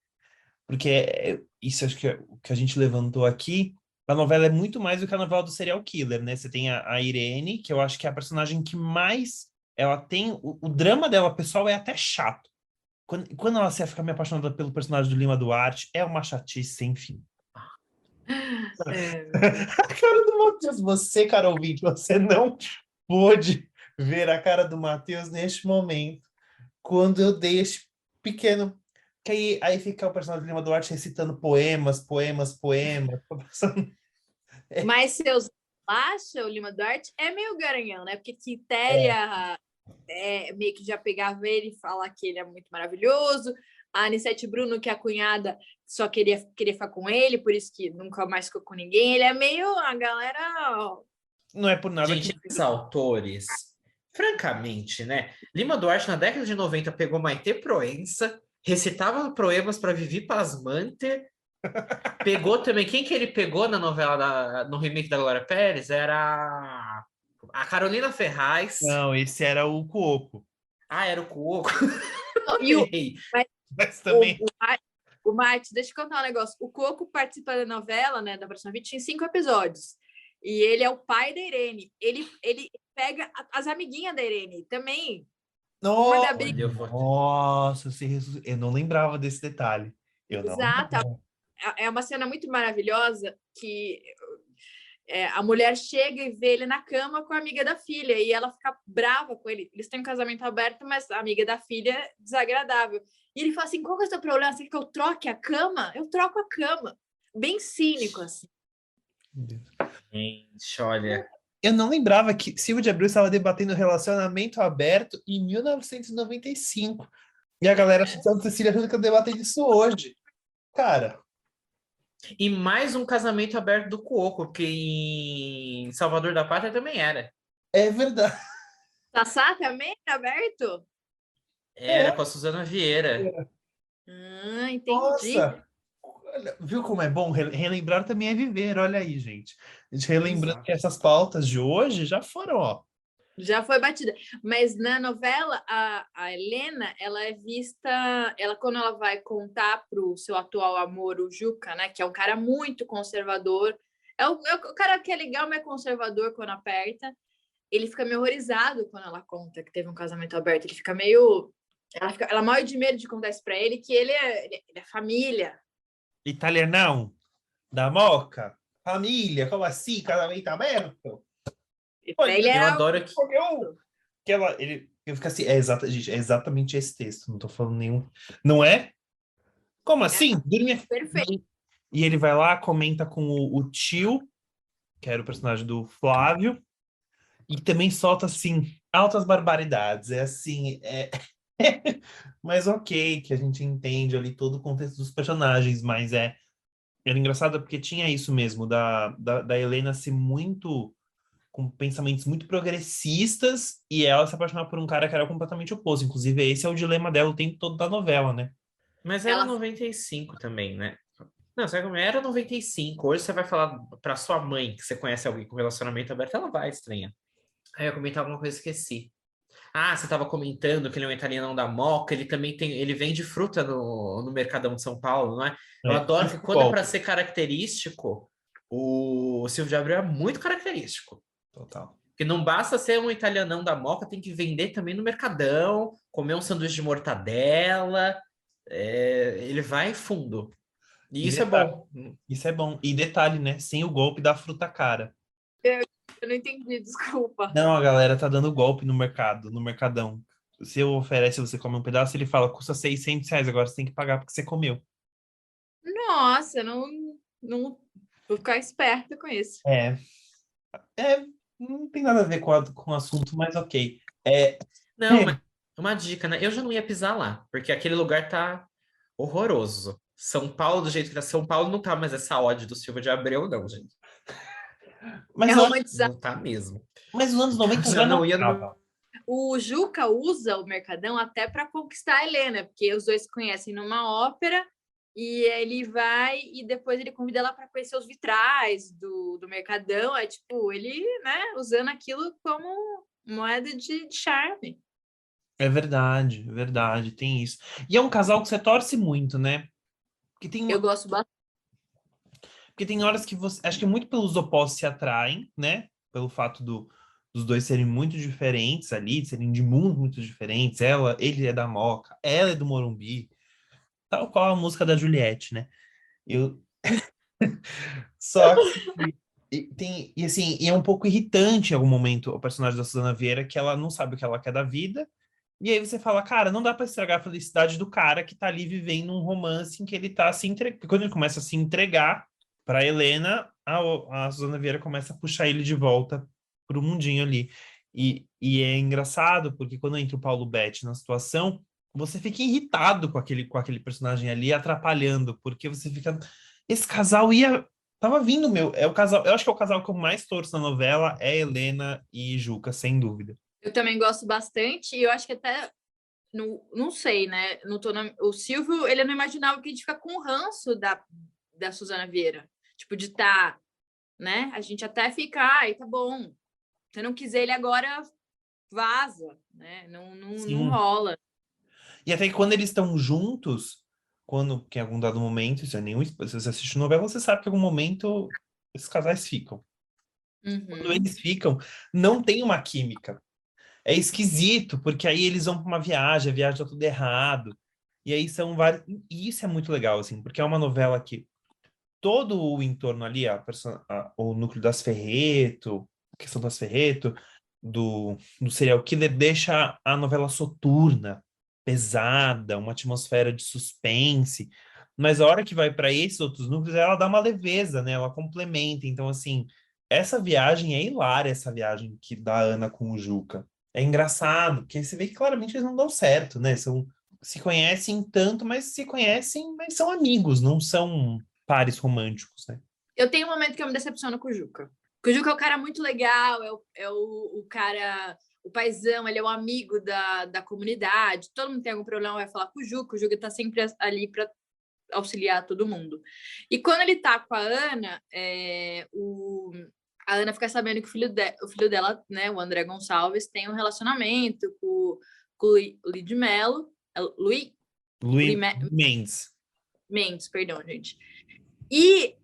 Porque isso acho que é o que a gente levantou aqui. A novela é muito mais do que a novela do serial killer, né? Você tem a Irene, que eu acho que é a personagem que mais ela tem. O drama dela, pessoal, é até chato. Quando ela se fica me apaixonada pelo personagem do Lima Duarte, é uma chatice sem fim. A cara do Matheus, você, cara ouvinte, você não pôde ver a cara do Matheus neste momento, quando eu dei este pequeno. Que aí fica o personagem do Lima Duarte recitando poemas. Mas seus acha, o Lima Duarte é meio garanhão, né? Porque Quitéria meio que já pegava ele e fala que ele é muito maravilhoso. A Anissete Bruno, que é a cunhada, só queria ficar com ele, por isso que nunca mais ficou com ninguém. Ele é meio a galera. Não é por nada gente, esses autores, francamente, né? Lima Duarte, na década de 90, pegou Maite Proença, recitava poemas para Vivi Pasmante, pegou também... Quem que ele pegou na novela, no remake da Glória Pérez? Era a Carolina Ferraz. Não, esse era o Cuoco. Era o Cuoco. Mas também... O Martins, deixa eu contar um negócio. O Cuoco participa da novela, né, da Próxima Vida, em 5 episódios. E ele é o pai da Irene. Ele pega as amiguinhas da Irene também. Nossa, eu não lembrava desse detalhe. Exato. É uma cena muito maravilhosa que a mulher chega e vê ele na cama com a amiga da filha e ela fica brava com ele. Eles têm um casamento aberto, mas a amiga da filha é desagradável. E ele fala assim, qual que é o seu problema? Você quer que eu troque a cama? Eu troco a cama. Bem cínico, assim. Gente, olha... Eu não lembrava que Silvio de Abreu estava debatendo relacionamento aberto em 1995. E a galera de Santa Cecília fica debatendo isso hoje. Cara... E mais um casamento aberto do Cuoco, porque em Salvador da Pátria também era. É verdade. Sassá também é aberto? Era com a Suzana Vieira. Entendi. Nossa! Viu como é bom? Relembrar também é viver, olha aí, gente. A gente relembrando que essas pautas de hoje já foram, ó. Já foi batida. Mas na novela, a Helena, ela é vista... quando ela vai contar para o seu atual amor, o Juca, né? Que é um cara muito conservador. É o cara que é legal, mas é conservador quando aperta. Ele fica meio horrorizado quando ela conta que teve um casamento aberto. Ele fica meio... Ela morre de medo de contar isso para ele, que ele é família. Italianão, da Moca, família, como assim? Casamento aberto? Eu adoro que eu fico assim, gente, é exatamente esse texto, não tô falando nenhum. Não é? Como assim? Dormia. Perfeito. E ele vai lá, comenta com o tio, que era o personagem do Flávio, e também solta, assim, altas barbaridades. É assim, mas ok, que a gente entende ali todo o contexto dos personagens, mas era engraçado porque tinha isso mesmo, da Helena ser muito... com pensamentos muito progressistas, e ela se apaixonar por um cara que era completamente oposto. Inclusive, esse é o dilema dela o tempo todo da novela, né? Mas era Ela- 95 também, né? Não, sabe como é? Era 95. Hoje você vai falar pra sua mãe que você conhece alguém com relacionamento aberto, ela vai estranhar. Aí eu ia comentar alguma coisa e esqueci. Ah, você estava comentando que ele é um italianão da Moca, ele também tem, ele vende fruta no Mercadão de São Paulo, não é? Eu É, adoro que quando é para golpe. ser característico, o Silvio de Abreu é muito característico. Total. Porque não basta ser um italianão da Moca, tem que vender também no Mercadão, comer um sanduíche de mortadela, ele vai fundo. E E isso é detalhe, bom. isso é bom. E detalhe, né? Sem o golpe da fruta cara. Eu não entendi, desculpa. Não, a galera tá dando golpe no mercado, no Mercadão. Se eu oferece, você come um pedaço, ele fala, custa R$ 600, agora você tem que pagar porque você comeu. Nossa, não vou ficar esperta com isso. É, não tem nada a ver com o assunto, mas ok. É, Não, mas uma dica, né? Eu já não ia pisar lá, porque aquele lugar tá horroroso. São Paulo, do jeito que tá São Paulo, não tá mais essa ode do Silva de Abreu, não, gente. É mas, romantizado. Não tá mesmo. mas nos anos 90 Já já não não ia no. tava. O Juca usa o Mercadão até para conquistar a Helena, porque os dois se conhecem numa ópera e ele vai e depois ele convida ela para conhecer os vitrais do Mercadão. É tipo, ele, né, usando aquilo como moeda de charme. É verdade, tem isso. E é um casal que você torce muito, né? Porque tem, Eu gosto bastante. porque tem horas que você. Acho que muito pelos opostos se atraem, né? Pelo fato dos dois serem muito diferentes ali, de serem de mundos muito diferentes. Ele é da Moca, ela é do Morumbi, tal qual a música da Juliette, né? Eu, só que e assim, e é um pouco irritante em algum momento o personagem da Suzana Vieira, que ela não sabe o que ela quer da vida. E aí você fala, cara, não dá pra estragar a felicidade do cara que tá ali vivendo um romance em que ele tá se entregando. Quando ele começa a se entregar pra Helena, a Suzana Vieira começa a puxar ele de volta pro mundinho ali. E é engraçado, porque quando entra o Paulo Betti na situação, você fica irritado com aquele personagem ali, atrapalhando, porque você fica. Esse casal ia. Tava vindo, meu. É o casal. Eu acho que é o casal que eu mais torço na novela, é Helena e Juca, sem dúvida. Eu também gosto bastante e eu acho que até não sei, né? O Silvio, ele não imaginava que a gente fica com ranço da Suzana Vieira. Tipo, de estar, né? A gente até fica, ai, tá bom. Se não quiser ele agora, vaza, né? Não Sim. rola. E até que quando eles estão juntos, quando que em algum dado momento, isso é nenhum, se você assiste novela, você sabe que em algum momento esses casais ficam. Quando Uhum. eles ficam, não tem uma química. É esquisito, porque aí eles vão para uma viagem, a viagem tá tudo errado. E aí são vários. E isso é muito legal, assim, porque é uma novela que todo o entorno ali, o núcleo das Ferreto, a questão das Ferreto, do serial killer, deixa a novela soturna, pesada, uma atmosfera de suspense. Mas a hora que vai para esses outros núcleos, ela dá uma leveza, né? Ela complementa. Então, assim, essa viagem é hilária, essa viagem que da Ana com o Juca. É engraçado, porque você vê que claramente eles não dão certo, né? Se conhecem tanto, mas se conhecem, mas são amigos, não são pares românticos, né? Eu tenho um momento que eu me decepciono com o Juca. Porque o Juca é um cara muito legal, o cara, o paizão, ele é um amigo da comunidade. Todo mundo tem algum problema, vai falar com o Juca tá sempre ali para auxiliar todo mundo. E quando ele tá com a Ana, a Ana fica sabendo que o filho dela, né, o André Gonçalves, tem um relacionamento com o Luiz de Mello. Luiz Luiz Mendes. Mendes, perdão, gente. E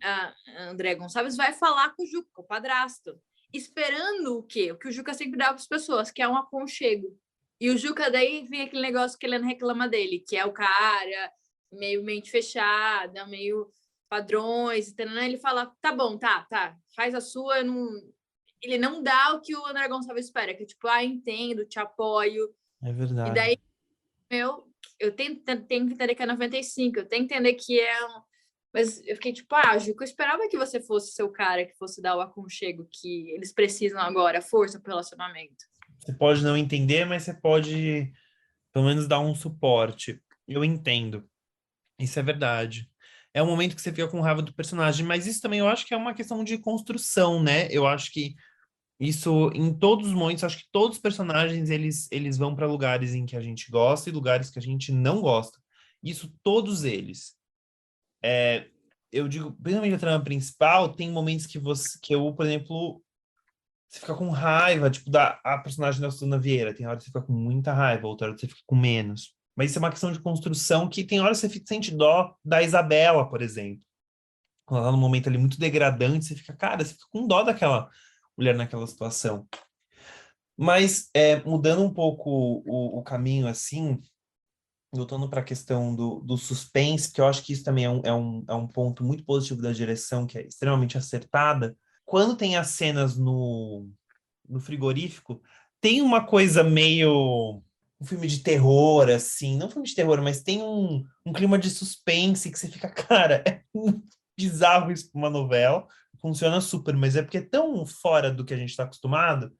a André Gonçalves vai falar com o Juca, o padrasto, esperando o quê? O que o Juca sempre dá para as pessoas, que é um aconchego. E o Juca daí vem aquele negócio que ele não reclama dele, que é o cara meio mente fechada, meio padrões, entendeu? Ele fala, tá bom, tá, faz a sua, não... Ele não dá o que o André Gonçalves espera, que é tipo, entendo, te apoio. É E verdade. daí, eu tenho que entender que é 95, eu tenho que entender que é mas eu fiquei tipo, Juca, eu esperava que você fosse seu cara, que fosse dar o aconchego que eles precisam agora, força pro relacionamento. Você pode não entender, mas você pode, pelo menos, dar um suporte. Eu entendo. Isso é verdade. É um momento que você fica com raiva do personagem, mas isso também eu acho que é uma questão de construção, né? Eu acho que isso, em todos os momentos, acho que todos os personagens, eles vão para lugares em que a gente gosta e lugares que a gente não gosta. Isso todos eles. Eu digo, principalmente a trama principal, tem momentos que eu, por exemplo, você fica com raiva, tipo, a personagem da Suzana Vieira. Tem hora que você fica com muita raiva, outra hora que você fica com menos. Mas isso é uma questão de construção que tem hora que você sente dó da Isabela, por exemplo. Quando ela tá num momento ali muito degradante, você fica, cara, você fica com dó daquela mulher naquela situação. Mas, mudando um pouco o caminho, assim, voltando para a questão do suspense, que eu acho que isso também é um ponto muito positivo da direção, que é extremamente acertada. Quando tem as cenas no frigorífico, tem uma coisa meio um filme de terror, assim, não filme de terror, mas tem um clima de suspense que você fica, cara, é muito bizarro isso para uma novela, funciona super, mas é porque é tão fora do que a gente está acostumado.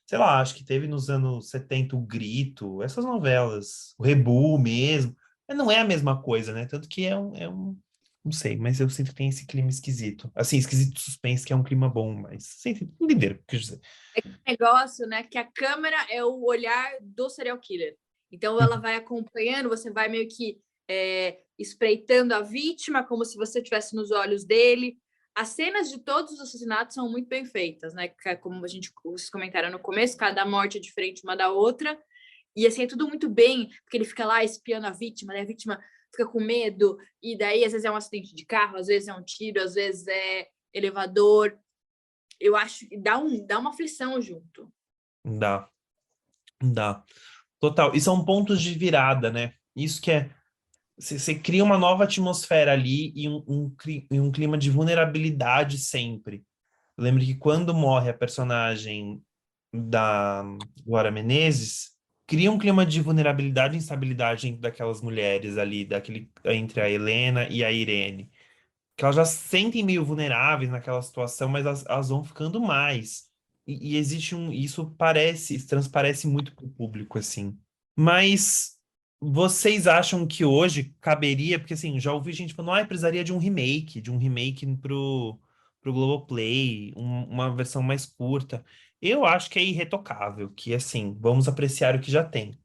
Sei lá, acho que teve nos anos 70 o Grito, essas novelas, o Rebu mesmo, mas não é a mesma coisa, né? Tanto que não sei, mas eu sinto que tem esse clima esquisito. Assim, esquisito de suspense, que é um clima bom, mas entenderam o que eu quis dizer. Negócio, né? Que a câmera é o olhar do serial killer. Então ela vai acompanhando, você vai meio que espreitando a vítima, como se você estivesse nos olhos dele. As cenas de todos os assassinatos são muito bem feitas, né? Como vocês comentaram no começo, cada morte é diferente uma da outra. E assim, é tudo muito bem, porque ele fica lá espiando a vítima, né? A vítima fica com medo, e daí às vezes é um acidente de carro, às vezes é um tiro, às vezes é elevador. Eu acho que dá uma aflição junto. Dá. Total. E são pontos de virada, né? Isso que é. Você cria uma nova atmosfera ali e um clima de vulnerabilidade sempre. Eu lembro que quando morre a personagem da Glória Menezes, cria um clima de vulnerabilidade e instabilidade entre daquelas mulheres ali, entre a Helena e a Irene. Que elas já se sentem meio vulneráveis naquela situação, mas elas vão ficando mais. E existe isso transparece muito para o público, assim. Mas vocês acham que hoje caberia, porque assim, já ouvi gente falando, precisaria de um remake pro Globoplay, uma versão mais curta. Eu acho que é irretocável, que assim, vamos apreciar o que já tem.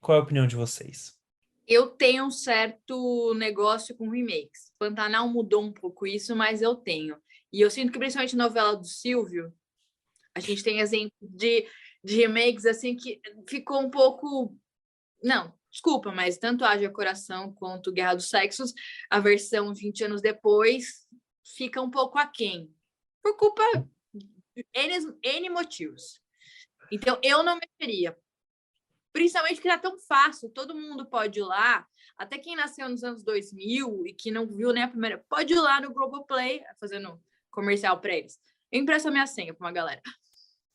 Qual é a opinião de vocês? Eu tenho um certo negócio com remakes. Pantanal mudou um pouco isso, mas eu tenho. E eu sinto que, principalmente novela do Silvio, a gente tem exemplo de remakes assim que ficou um pouco. Não, desculpa, mas tanto Haja Coração quanto Guerra dos Sexos, a versão 20 anos depois fica um pouco aquém. Por culpa de N motivos. Então, eu não mexeria. Principalmente porque tá tão fácil, todo mundo pode ir lá, até quem nasceu nos anos 2000 e que não viu nem a primeira, pode ir lá no Globoplay, fazendo comercial para eles. Eu empresto a minha senha para uma galera.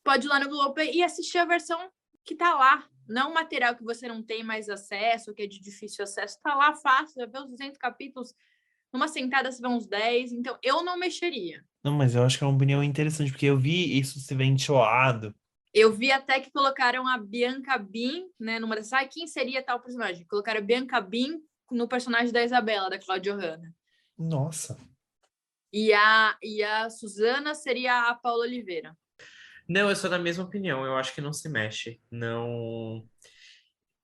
Pode ir lá no Globoplay e assistir a versão que tá lá. Não material que você não tem mais acesso, que é de difícil acesso, tá lá fácil, vai ver os 200 capítulos, numa sentada você vê uns 10, então eu não mexeria. Não, mas eu acho que é uma opinião interessante, porque eu vi isso se ventilado. Eu vi até que colocaram a Bianca Bin, né, numa dessas, quem seria tal personagem? Colocaram a Bianca Bin no personagem da Isabela, da Cláudia Hanna. Nossa. E a Suzana seria a Paula Oliveira. Não, eu sou da mesma opinião. Eu acho que não se mexe. Não.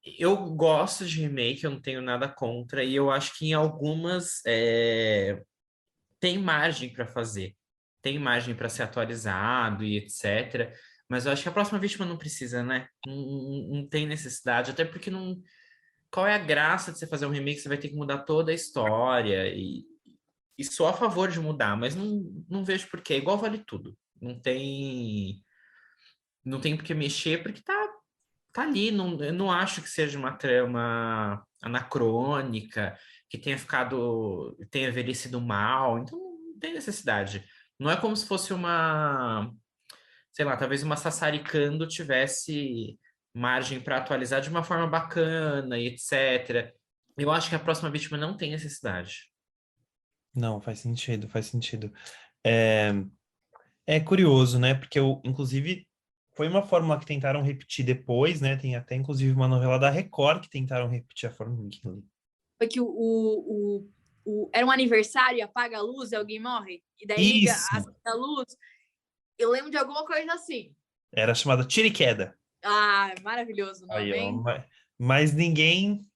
Eu gosto de remake, eu não tenho nada contra. E eu acho que em algumas tem margem para fazer. Tem margem para ser atualizado e etc. Mas eu acho que a próxima vítima não precisa, né? Não tem necessidade. Até porque não. Qual é a graça de você fazer um remake? Você vai ter que mudar toda a história. E sou a favor de mudar, mas não vejo por quê. Igual vale tudo. Não tem por que mexer, porque tá ali. Não, eu não acho que seja uma trama anacrônica, que tenha envelhecido mal. Então não tem necessidade. Não é como se fosse sei lá, talvez uma Sassaricando tivesse margem para atualizar de uma forma bacana e etc. Eu acho que a próxima vítima não tem necessidade. Não, faz sentido, faz sentido. É, é curioso, né? Porque inclusive, foi uma fórmula que tentaram repetir depois, né? Tem até, inclusive, uma novela da Record que tentaram repetir a fórmula. Foi que era um aniversário e apaga a luz e alguém morre. E daí liga a luz. Eu lembro de alguma coisa assim. Era chamada Tira e Queda. Ah, maravilhoso o nome, Aí, ó, hein? mas ninguém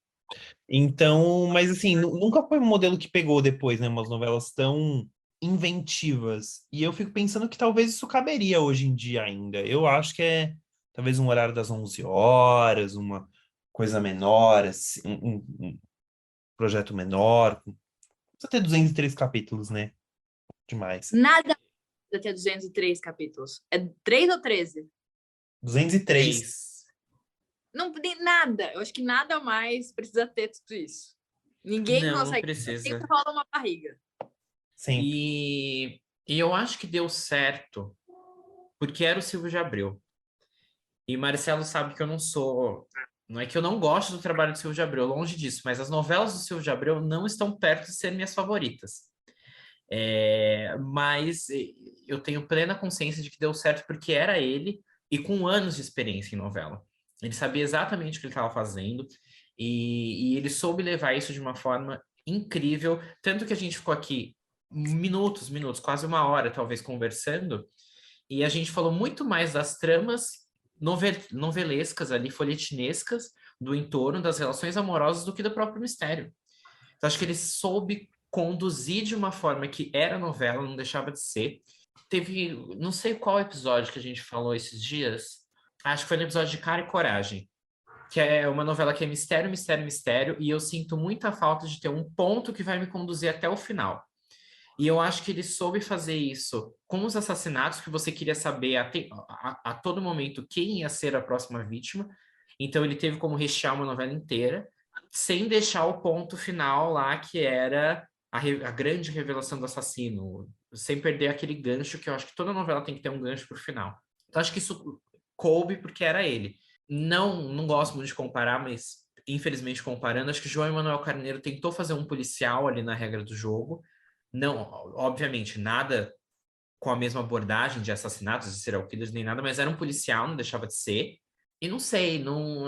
Então, mas assim, nunca foi um modelo que pegou depois, né? Umas novelas tão inventivas. E eu fico pensando que talvez isso caberia hoje em dia ainda. Eu acho que é talvez um horário das 11 horas, uma coisa menor, assim, um projeto menor. Precisa ter 203 capítulos, né? Demais. Nada precisa ter 203 capítulos. É 3 ou 13? 203. 3. Não tem nada. Eu acho que nada mais precisa ter tudo isso. Ninguém Não consegue. precisa. Sempre rola uma barriga. Sempre. E eu acho que deu certo, porque era o Silvio de Abreu. E Marcelo sabe que eu não sou. Não é que eu não gosto do trabalho do Silvio de Abreu, longe disso, mas as novelas do Silvio de Abreu não estão perto de serem minhas favoritas. Mas eu tenho plena consciência de que deu certo porque era ele e com anos de experiência em novela. Ele sabia exatamente o que ele estava fazendo e ele soube levar isso de uma forma incrível. Tanto que a gente ficou aqui minutos, quase uma hora, talvez, conversando, e a gente falou muito mais das tramas novelescas ali, folhetinescas, do entorno das relações amorosas do que do próprio mistério. Então, acho que ele soube conduzir de uma forma que era novela, não deixava de ser. Teve, não sei qual episódio que a gente falou esses dias, acho que foi no episódio de Cara e Coragem, que é uma novela que é mistério, mistério, mistério, e eu sinto muita falta de ter um ponto que vai me conduzir até o final. E eu acho que ele soube fazer isso com os assassinatos, que você queria saber a todo momento quem ia ser a próxima vítima. Então ele teve como rechear uma novela inteira, sem deixar o ponto final lá, que era a grande revelação do assassino, sem perder aquele gancho, que eu acho que toda novela tem que ter um gancho pro final. Então acho que isso coube porque era ele. Não gosto muito de comparar, mas infelizmente comparando, acho que João Emanuel Carneiro tentou fazer um policial ali na regra do jogo. Não, obviamente, nada com a mesma abordagem de assassinatos, de serial killers, nem nada, mas era um policial, não deixava de ser. E não sei, não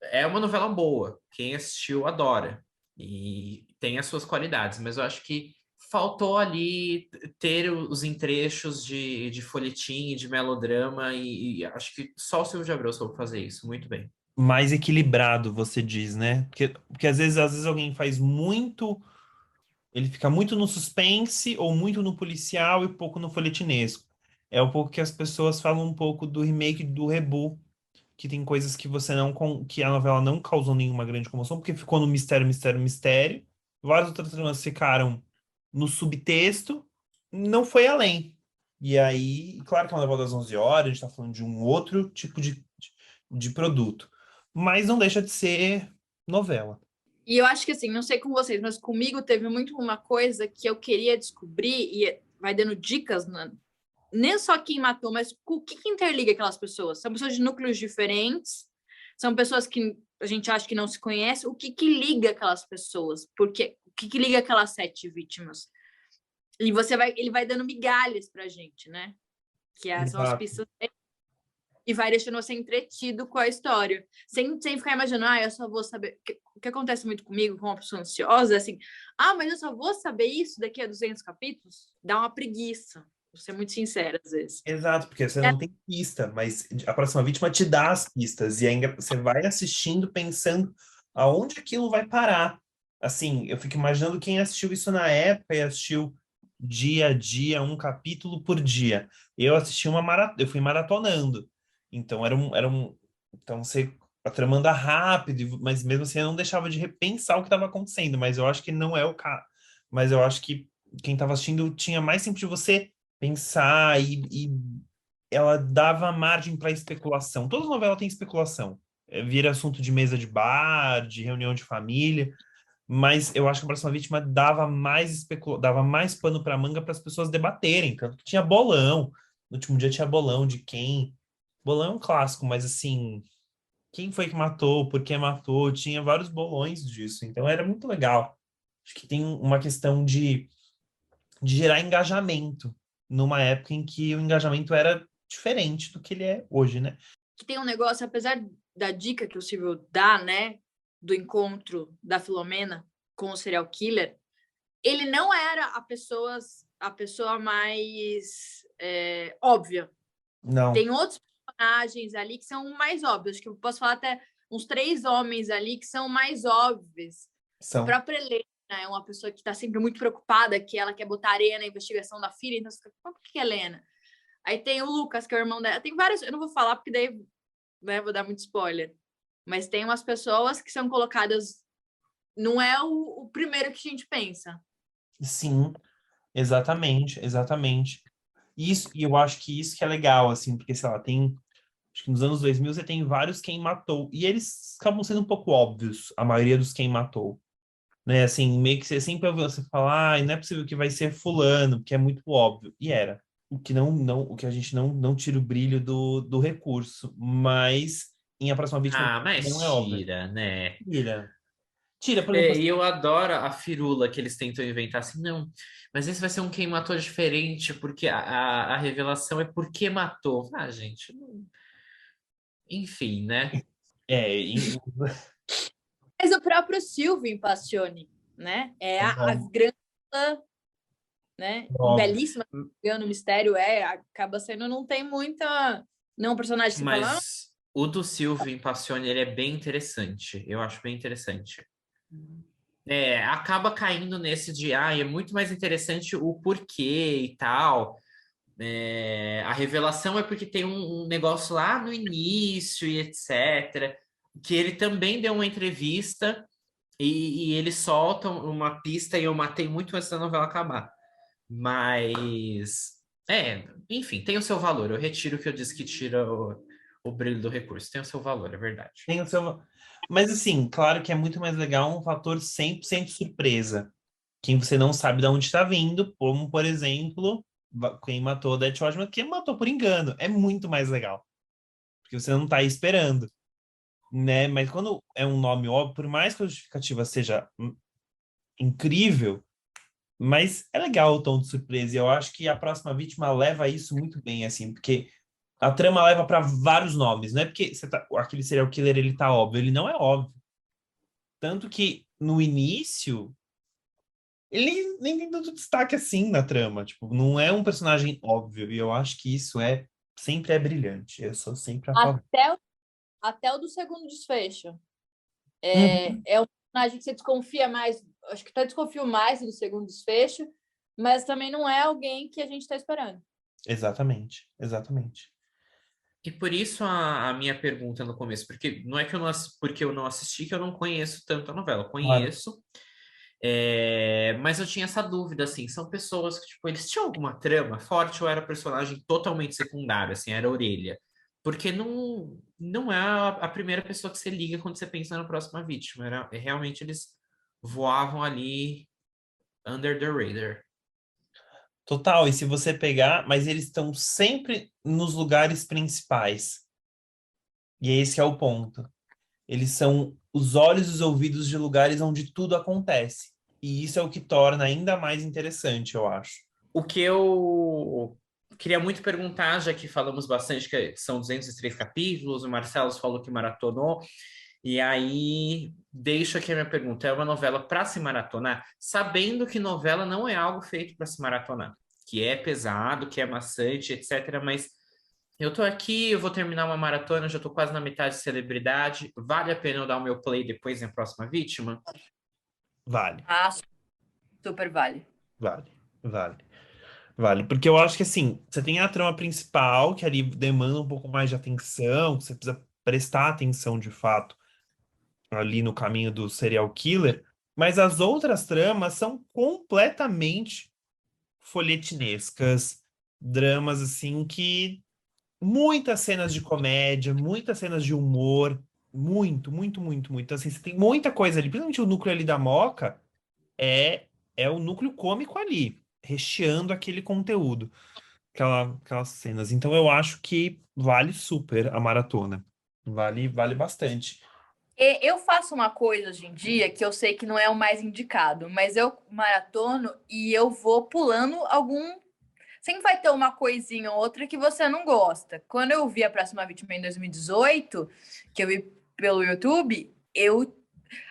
é uma novela boa. Quem assistiu adora. E tem as suas qualidades, mas eu acho que faltou ali ter os entrechos de folhetim, de melodrama, e acho que só o Silvio de Abreu soube fazer isso muito bem. Mais equilibrado, você diz, né? Porque às vezes alguém faz muito. Ele fica muito no suspense ou muito no policial e pouco no folhetinesco. É um pouco que as pessoas falam um pouco do remake do Rebu, que tem coisas que você não que a novela não causou nenhuma grande comoção, porque ficou no mistério, mistério, mistério. Várias outras tramas ficaram no subtexto, não foi além. E aí, claro que é uma novela das 11 horas, a gente tá falando de um outro tipo de produto, mas não deixa de ser novela. E eu acho que assim, não sei com vocês, mas comigo teve muito uma coisa que eu queria descobrir e vai dando dicas, nem só quem matou, mas o que interliga aquelas pessoas? São pessoas de núcleos diferentes, são pessoas que a gente acha que não se conhece. O que liga aquelas pessoas? Porque o que liga aquelas 7 vítimas? E ele vai dando migalhas pra gente, né? São as Exato. pistas e vai deixando você entretido com a história, sem ficar imaginando, eu só vou saber. O que acontece muito comigo, com uma pessoa ansiosa, é assim, mas eu só vou saber isso daqui a 200 capítulos? Dá uma preguiça, vou ser muito sincera às vezes. Exato, porque você não tem pista, mas a próxima vítima te dá as pistas, e ainda você vai assistindo pensando aonde aquilo vai parar. Assim, eu fico imaginando quem assistiu isso na época e assistiu dia a dia, um capítulo por dia. Eu assisti eu fui maratonando. Então então você a trama anda rápido, mas mesmo assim eu não deixava de repensar o que estava acontecendo, mas eu acho que não é o caso. Mas eu acho que quem estava assistindo tinha mais tempo de você pensar e ela dava margem para especulação. Toda novela tem especulação. Vira assunto de mesa de bar, de reunião de família, mas eu acho que a próxima vítima dava mais pano para manga para as pessoas debaterem, tanto que tinha bolão. No último dia tinha bolão de quem. Bolão é um clássico, mas assim, quem foi que matou, por que matou, tinha vários bolões disso. Então era muito legal. Acho que tem uma questão de gerar engajamento numa época em que o engajamento era diferente do que ele é hoje, né? Que tem um negócio, apesar da dica que o Silvio dá, né, do encontro da Filomena com o serial killer, ele não era a pessoa mais óbvia. Não. Tem outros personagens ali que são mais óbvios, que eu posso falar até uns 3 homens ali que são mais óbvios. São. A própria Helena é uma pessoa que está sempre muito preocupada, que ela quer botar areia na investigação da filha, então você fica, por que é Helena? Aí tem o Lucas, que é o irmão dela. Tem vários, eu não vou falar porque daí, né, vou dar muito spoiler. Mas tem umas pessoas que são colocadas, não é o primeiro que a gente pensa. Sim, exatamente, exatamente. Isso, e eu acho que isso que é legal, assim, porque, sei lá, acho que nos anos 2000 você tem vários quem matou, e eles acabam sendo um pouco óbvios, a maioria dos quem matou, né, assim, meio que você sempre ouve você falar, não é possível que vai ser fulano, porque é muito óbvio, e era. O que a gente não tira o brilho do recurso, mas em A Próxima Vítima Ah, não mas é óbvio. tira, né? Tira, por exemplo, E eu adoro a firula que eles tentam inventar assim, não, mas esse vai ser um quem matou diferente, porque a revelação é por que matou. Ah, gente, enfim, né? é, em- Mas o próprio Silvio em Passione, né? É a grande, né? óbvio. Belíssima no mistério, acaba sendo, não tem muita. Não, um personagem que você fala, "Ah, Mas o do Silvio em Passione, ele é bem interessante. Eu acho bem interessante. É, acaba caindo nesse de, é muito mais interessante o porquê e tal. É, a revelação é porque tem um negócio lá no início e etc. Que ele também deu uma entrevista e ele solta uma pista e eu matei muito antes da novela acabar. Mas, enfim, tem o seu valor. Eu retiro o que eu disse que tira o brilho do recurso. Tem o seu valor, é verdade. Tem o seu... Mas, assim, claro que é muito mais legal um fator 100% surpresa. Quem você não sabe de onde está vindo, como, por exemplo, quem matou Death Watch, quem matou por engano. É muito mais legal. Porque você não está esperando, né? Mas quando é um nome óbvio, por mais que a justificativa seja incrível, mas é legal o tom de surpresa. E eu acho que A Próxima Vítima leva isso muito bem, assim, porque a trama leva para vários nomes. Não é porque aquele serial killer ele tá óbvio, ele não é óbvio. Tanto que no início ele nem tem tanto destaque assim na trama. Tipo, não é um personagem óbvio. E eu acho que isso sempre é brilhante. Eu sou sempre a favor. até o do segundo desfecho. Uhum. É um personagem que você desconfia mais, acho que até desconfio mais do segundo desfecho, mas também não é alguém que a gente está esperando. Exatamente, exatamente. E por isso a minha pergunta no começo, porque não é que porque eu não assisti que eu não conheço tanto a novela. Eu Claro. conheço, mas eu tinha essa dúvida, assim, são pessoas que, tipo, eles tinham alguma trama forte ou era personagem totalmente secundário, assim, era a Orelha? Porque não é a primeira pessoa que você liga quando você pensa na próxima vítima. Realmente eles voavam ali under the radar. Total, e se você pegar, mas eles estão sempre nos lugares principais. E esse é o ponto. Eles são os olhos e os ouvidos de lugares onde tudo acontece. E isso é o que torna ainda mais interessante, eu acho. O que eu queria muito perguntar, já que falamos bastante que são 203 capítulos, o Marcelo falou que maratonou, e aí deixo aqui a minha pergunta: é uma novela para se maratonar, sabendo que novela não é algo feito para se maratonar, que é pesado, que é maçante, etc. Mas eu tô aqui, eu vou terminar uma maratona, já tô quase na metade de celebridade. Vale a pena eu dar o meu play depois em Próxima Vítima? Vale, Ah, super vale. vale, vale. Vale, porque eu acho que assim, você tem a trama principal, que ali demanda um pouco mais de atenção, que você precisa prestar atenção de fato ali no caminho do serial killer, mas as outras tramas são completamente folhetinescas, dramas assim que muitas cenas de comédia, muitas cenas de humor, muito, muito, muito, muito. Assim, você tem muita coisa ali, principalmente o núcleo ali da Moca é o núcleo cômico ali, recheando aquele conteúdo, aquelas cenas. Então eu acho que vale super a maratona. Vale bastante. Eu faço uma coisa hoje em dia que eu sei que não é o mais indicado, mas eu maratono e eu vou pulando algum. Sempre vai ter uma coisinha ou outra que você não gosta. Quando eu vi A Próxima Vítima em 2018, que eu vi pelo YouTube,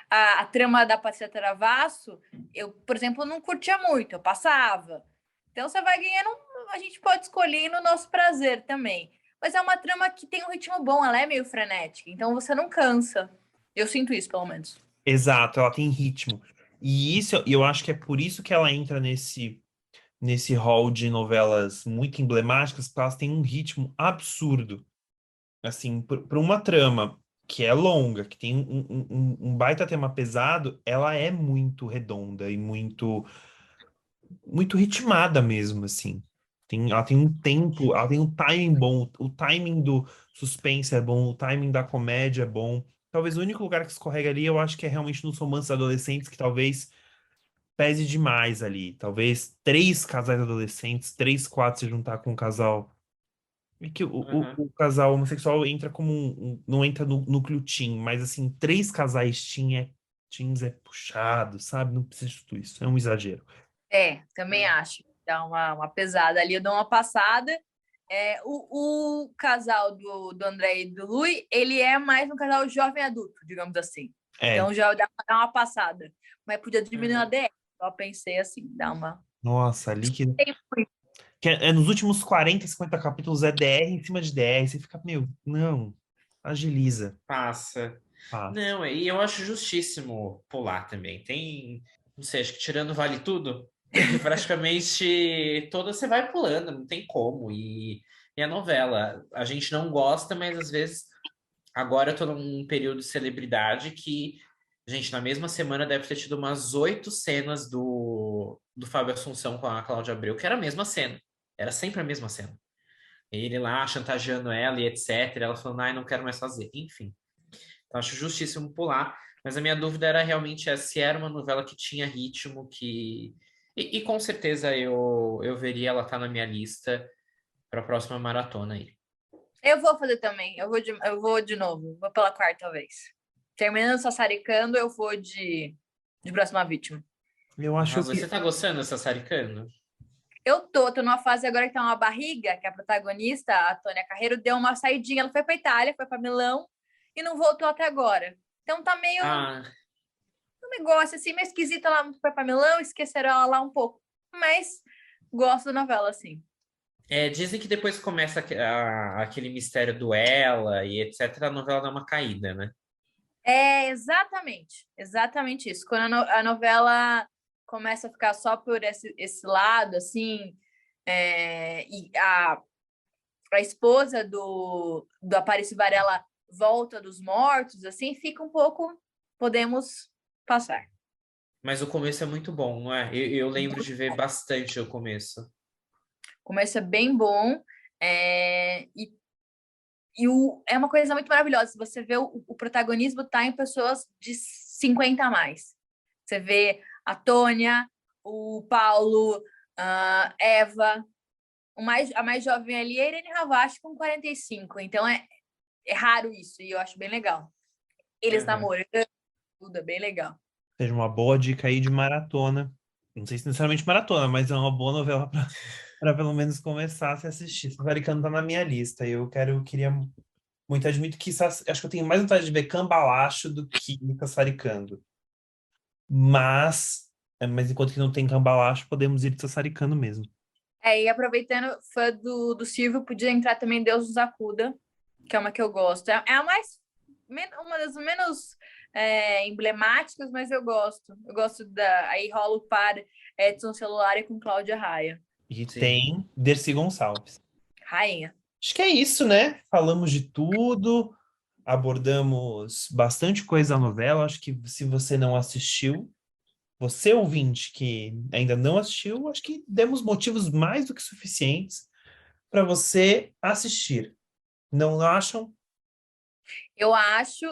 a trama da Patrícia Travasso, eu, por exemplo, não curtia muito, eu passava. Então você vai ganhando, a gente pode escolher no nosso prazer também. Mas é uma trama que tem um ritmo bom, ela é meio frenética, então você não cansa. Eu sinto isso, pelo menos. Exato, ela tem ritmo. E isso, eu acho que é por isso que ela entra nesse hall de novelas muito emblemáticas, porque elas têm um ritmo absurdo. Assim, para uma trama que é longa, que tem um baita tema pesado, ela é muito redonda e muito ritmada mesmo, assim. Ela tem um tempo, ela tem um timing bom, o timing do suspense é bom, o timing da comédia é bom. Talvez o único lugar que escorrega ali, eu acho que é realmente nos romances adolescentes, que talvez pese demais ali. Talvez três casais adolescentes, três, quatro se juntar com um casal. E que Aham. o casal homossexual entra como não entra no núcleo teen, mas assim, três casais teens é puxado, sabe? Não precisa de tudo isso, é um exagero. Também acho. Dá uma pesada ali, eu dou uma passada. O casal do André e do Lui, ele é mais um casal jovem adulto, digamos assim. É, Então já dá uma passada. Mas podia diminuir a Aham. DR. Só pensei assim, dá uma. nossa, ali que, Tem muito. que é nos últimos 40, 50 capítulos é DR em cima de DR, você fica, meu, não, agiliza. Passa. Ah, Não, e eu acho justíssimo pular também. Não sei, acho que tirando Vale Tudo, praticamente toda você vai pulando, não tem como. E a novela, a gente não gosta, mas às vezes agora eu tô num período de celebridade que, gente, na mesma semana deve ter tido umas 8 cenas do Fábio Assunção com a Cláudia Abreu, que era a mesma cena. Era sempre a mesma cena. Ele lá chantageando ela e etc. Ela falando, ai, não quero mais fazer. Enfim. Então, acho justíssimo pular. Mas a minha dúvida era realmente se era uma novela que tinha ritmo, que. E com certeza eu veria ela estar na minha lista para a próxima maratona aí. Eu vou fazer também. Eu vou de novo. Vou pela quarta vez. Terminando Sassaricando, eu vou de Próxima Vítima. eu acho Arrasou. que Você tá gostando dessa Saricando? Eu tô numa fase agora que tá uma barriga, que a protagonista, a Tônia Carreiro, deu uma saidinha. Ela foi pra Itália, foi pra Milão e não voltou até agora. Então tá meio Ah, um negócio assim, meio esquisito. Ela foi pra Milão, esqueceram ela lá um pouco. Mas gosto da novela, assim. dizem que depois que começa aquele mistério do ela e etc., a novela dá uma caída, né? Exatamente isso. Quando a novela começa a ficar só por esse lado, assim, e a esposa do Aparício Varela volta dos mortos, assim, fica um pouco. Podemos passar. Mas o começo é muito bom, não é? Eu lembro de ver bastante o começo. O começo é bem bom. É uma coisa muito maravilhosa. Você vê o protagonismo tá em pessoas de 50 a mais. Você vê a Tônia, o Paulo, a Eva. A mais jovem ali é a Irene Ravache com 45. Então é raro isso e eu acho bem legal. Eles Aham. namorando, tudo é bem legal. seja uma boa dica aí de maratona. Não sei se necessariamente maratona, mas é uma boa novela para pelo menos começar a se assistir. Sassaricando tá na minha lista. Queria muito, admito que acho que eu tenho mais vontade de ver Cambalacho do que Sassaricando. Mas enquanto que não tem Cambalacho, podemos ir de Sassaricando mesmo. E aproveitando, fã do Silvio, podia entrar também Deus nos acuda, que é uma que eu gosto. É a uma das menos emblemáticas, mas eu gosto. Eu gosto Aí rola o par Edson Celular e com Cláudia Raia. E Sim. tem Dercy Gonçalves. Rainha. Acho que é isso, né? Falamos de tudo, abordamos bastante coisa da novela. Acho que se você não assistiu, você ouvinte que ainda não assistiu, acho que demos motivos mais do que suficientes para você assistir. Não acham? Eu acho,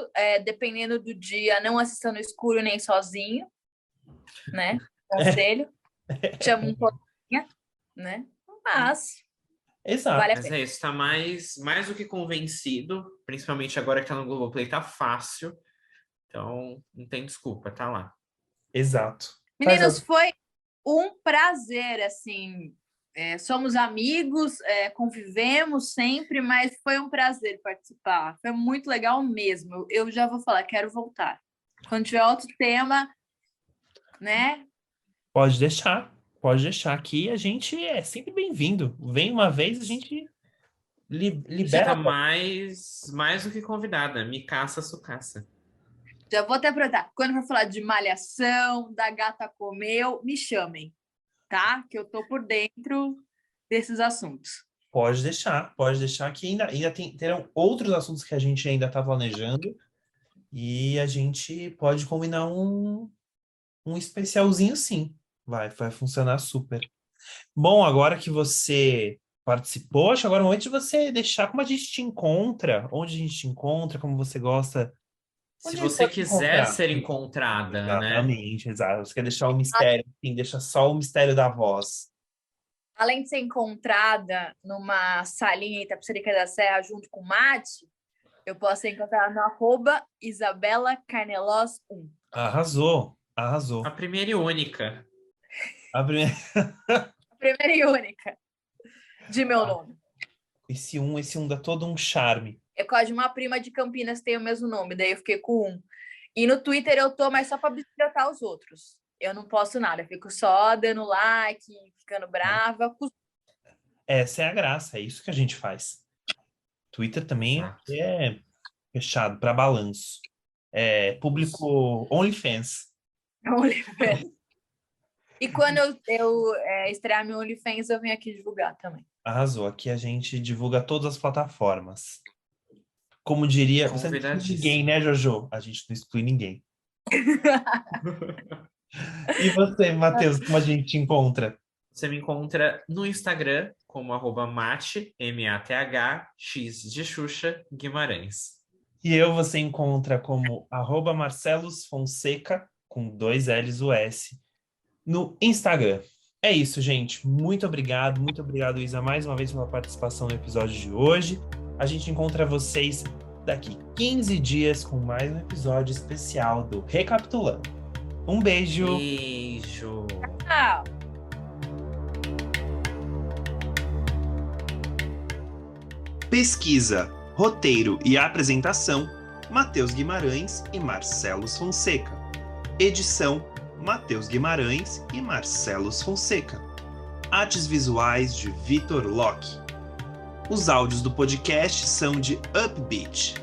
dependendo do dia, não assista no escuro nem sozinho, né? Conselho. Chama um coleguinha, né? Mas vale Exato, a Mas pena. é isso, tá mais do que convencido, principalmente agora que tá no Globoplay, tá fácil. Então, não tem desculpa, tá lá. exato. Faz Meninos, foi um prazer, assim. Somos amigos, convivemos sempre, mas foi um prazer participar. Foi muito legal mesmo. Eu já vou falar, quero voltar. Quando tiver outro tema, né? pode deixar aqui, a gente é sempre bem-vindo. Vem uma vez, a gente Você libera. tá mais do que convidada. Me caça, sucaça. Já vou até aproveitar. Quando for falar de malhação, da gata comeu, me chamem, tá? Que eu tô por dentro desses assuntos. Pode deixar que ainda terão outros assuntos que a gente ainda está planejando e a gente pode combinar um especialzinho, sim. Vai funcionar super. Bom, agora que você participou, acho agora é o momento de você deixar como a gente te encontra, onde a gente te encontra, como você gosta. Se Onde a gente você pode te quiser encontrar? ser encontrada, né? Exatamente, exato. Você quer deixar o mistério, sim, deixa só o mistério da voz. Além de ser encontrada numa salinha em Itapecerica da Serra junto com o Mate, eu posso ser encontrada no @IsabelaCarnelos1. Arrasou. A primeira e única. A primeira... A primeira e única de meu nome. Esse um dá todo um charme. É por causa de uma prima de Campinas que tem o mesmo nome, daí eu fiquei com um. E no Twitter eu tô, mas só para bisbilhotar os outros. Eu não posto nada, eu fico só dando like, ficando brava. Essa é a graça, é isso que a gente faz. Twitter também Exato. é fechado para balanço. É público OnlyFans. OnlyFans. E quando eu estrear meu OnlyFans, eu venho aqui divulgar também. Arrasou. Aqui a gente divulga todas as plataformas. Como diria, você não exclui ninguém, né, Jojo? A gente não exclui ninguém. E você, Matheus, como a gente te encontra? Você me encontra no Instagram como @mate, MATH, X de Xuxa, Guimarães. E você encontra como @MarcelosFonseca, com 2 L's o S, no Instagram. É isso, gente. Muito obrigado, Isa, mais uma vez pela participação no episódio de hoje. A gente encontra vocês daqui 15 dias com mais um episódio especial do Recapitulando. Um beijo! Beijo! Tchau! Pesquisa, roteiro e apresentação, Matheus Guimarães e Marcelos Fonseca. Edição, Matheus Guimarães e Marcelos Fonseca. Artes visuais de Vitor Locke. Os áudios do podcast são de Upbeat.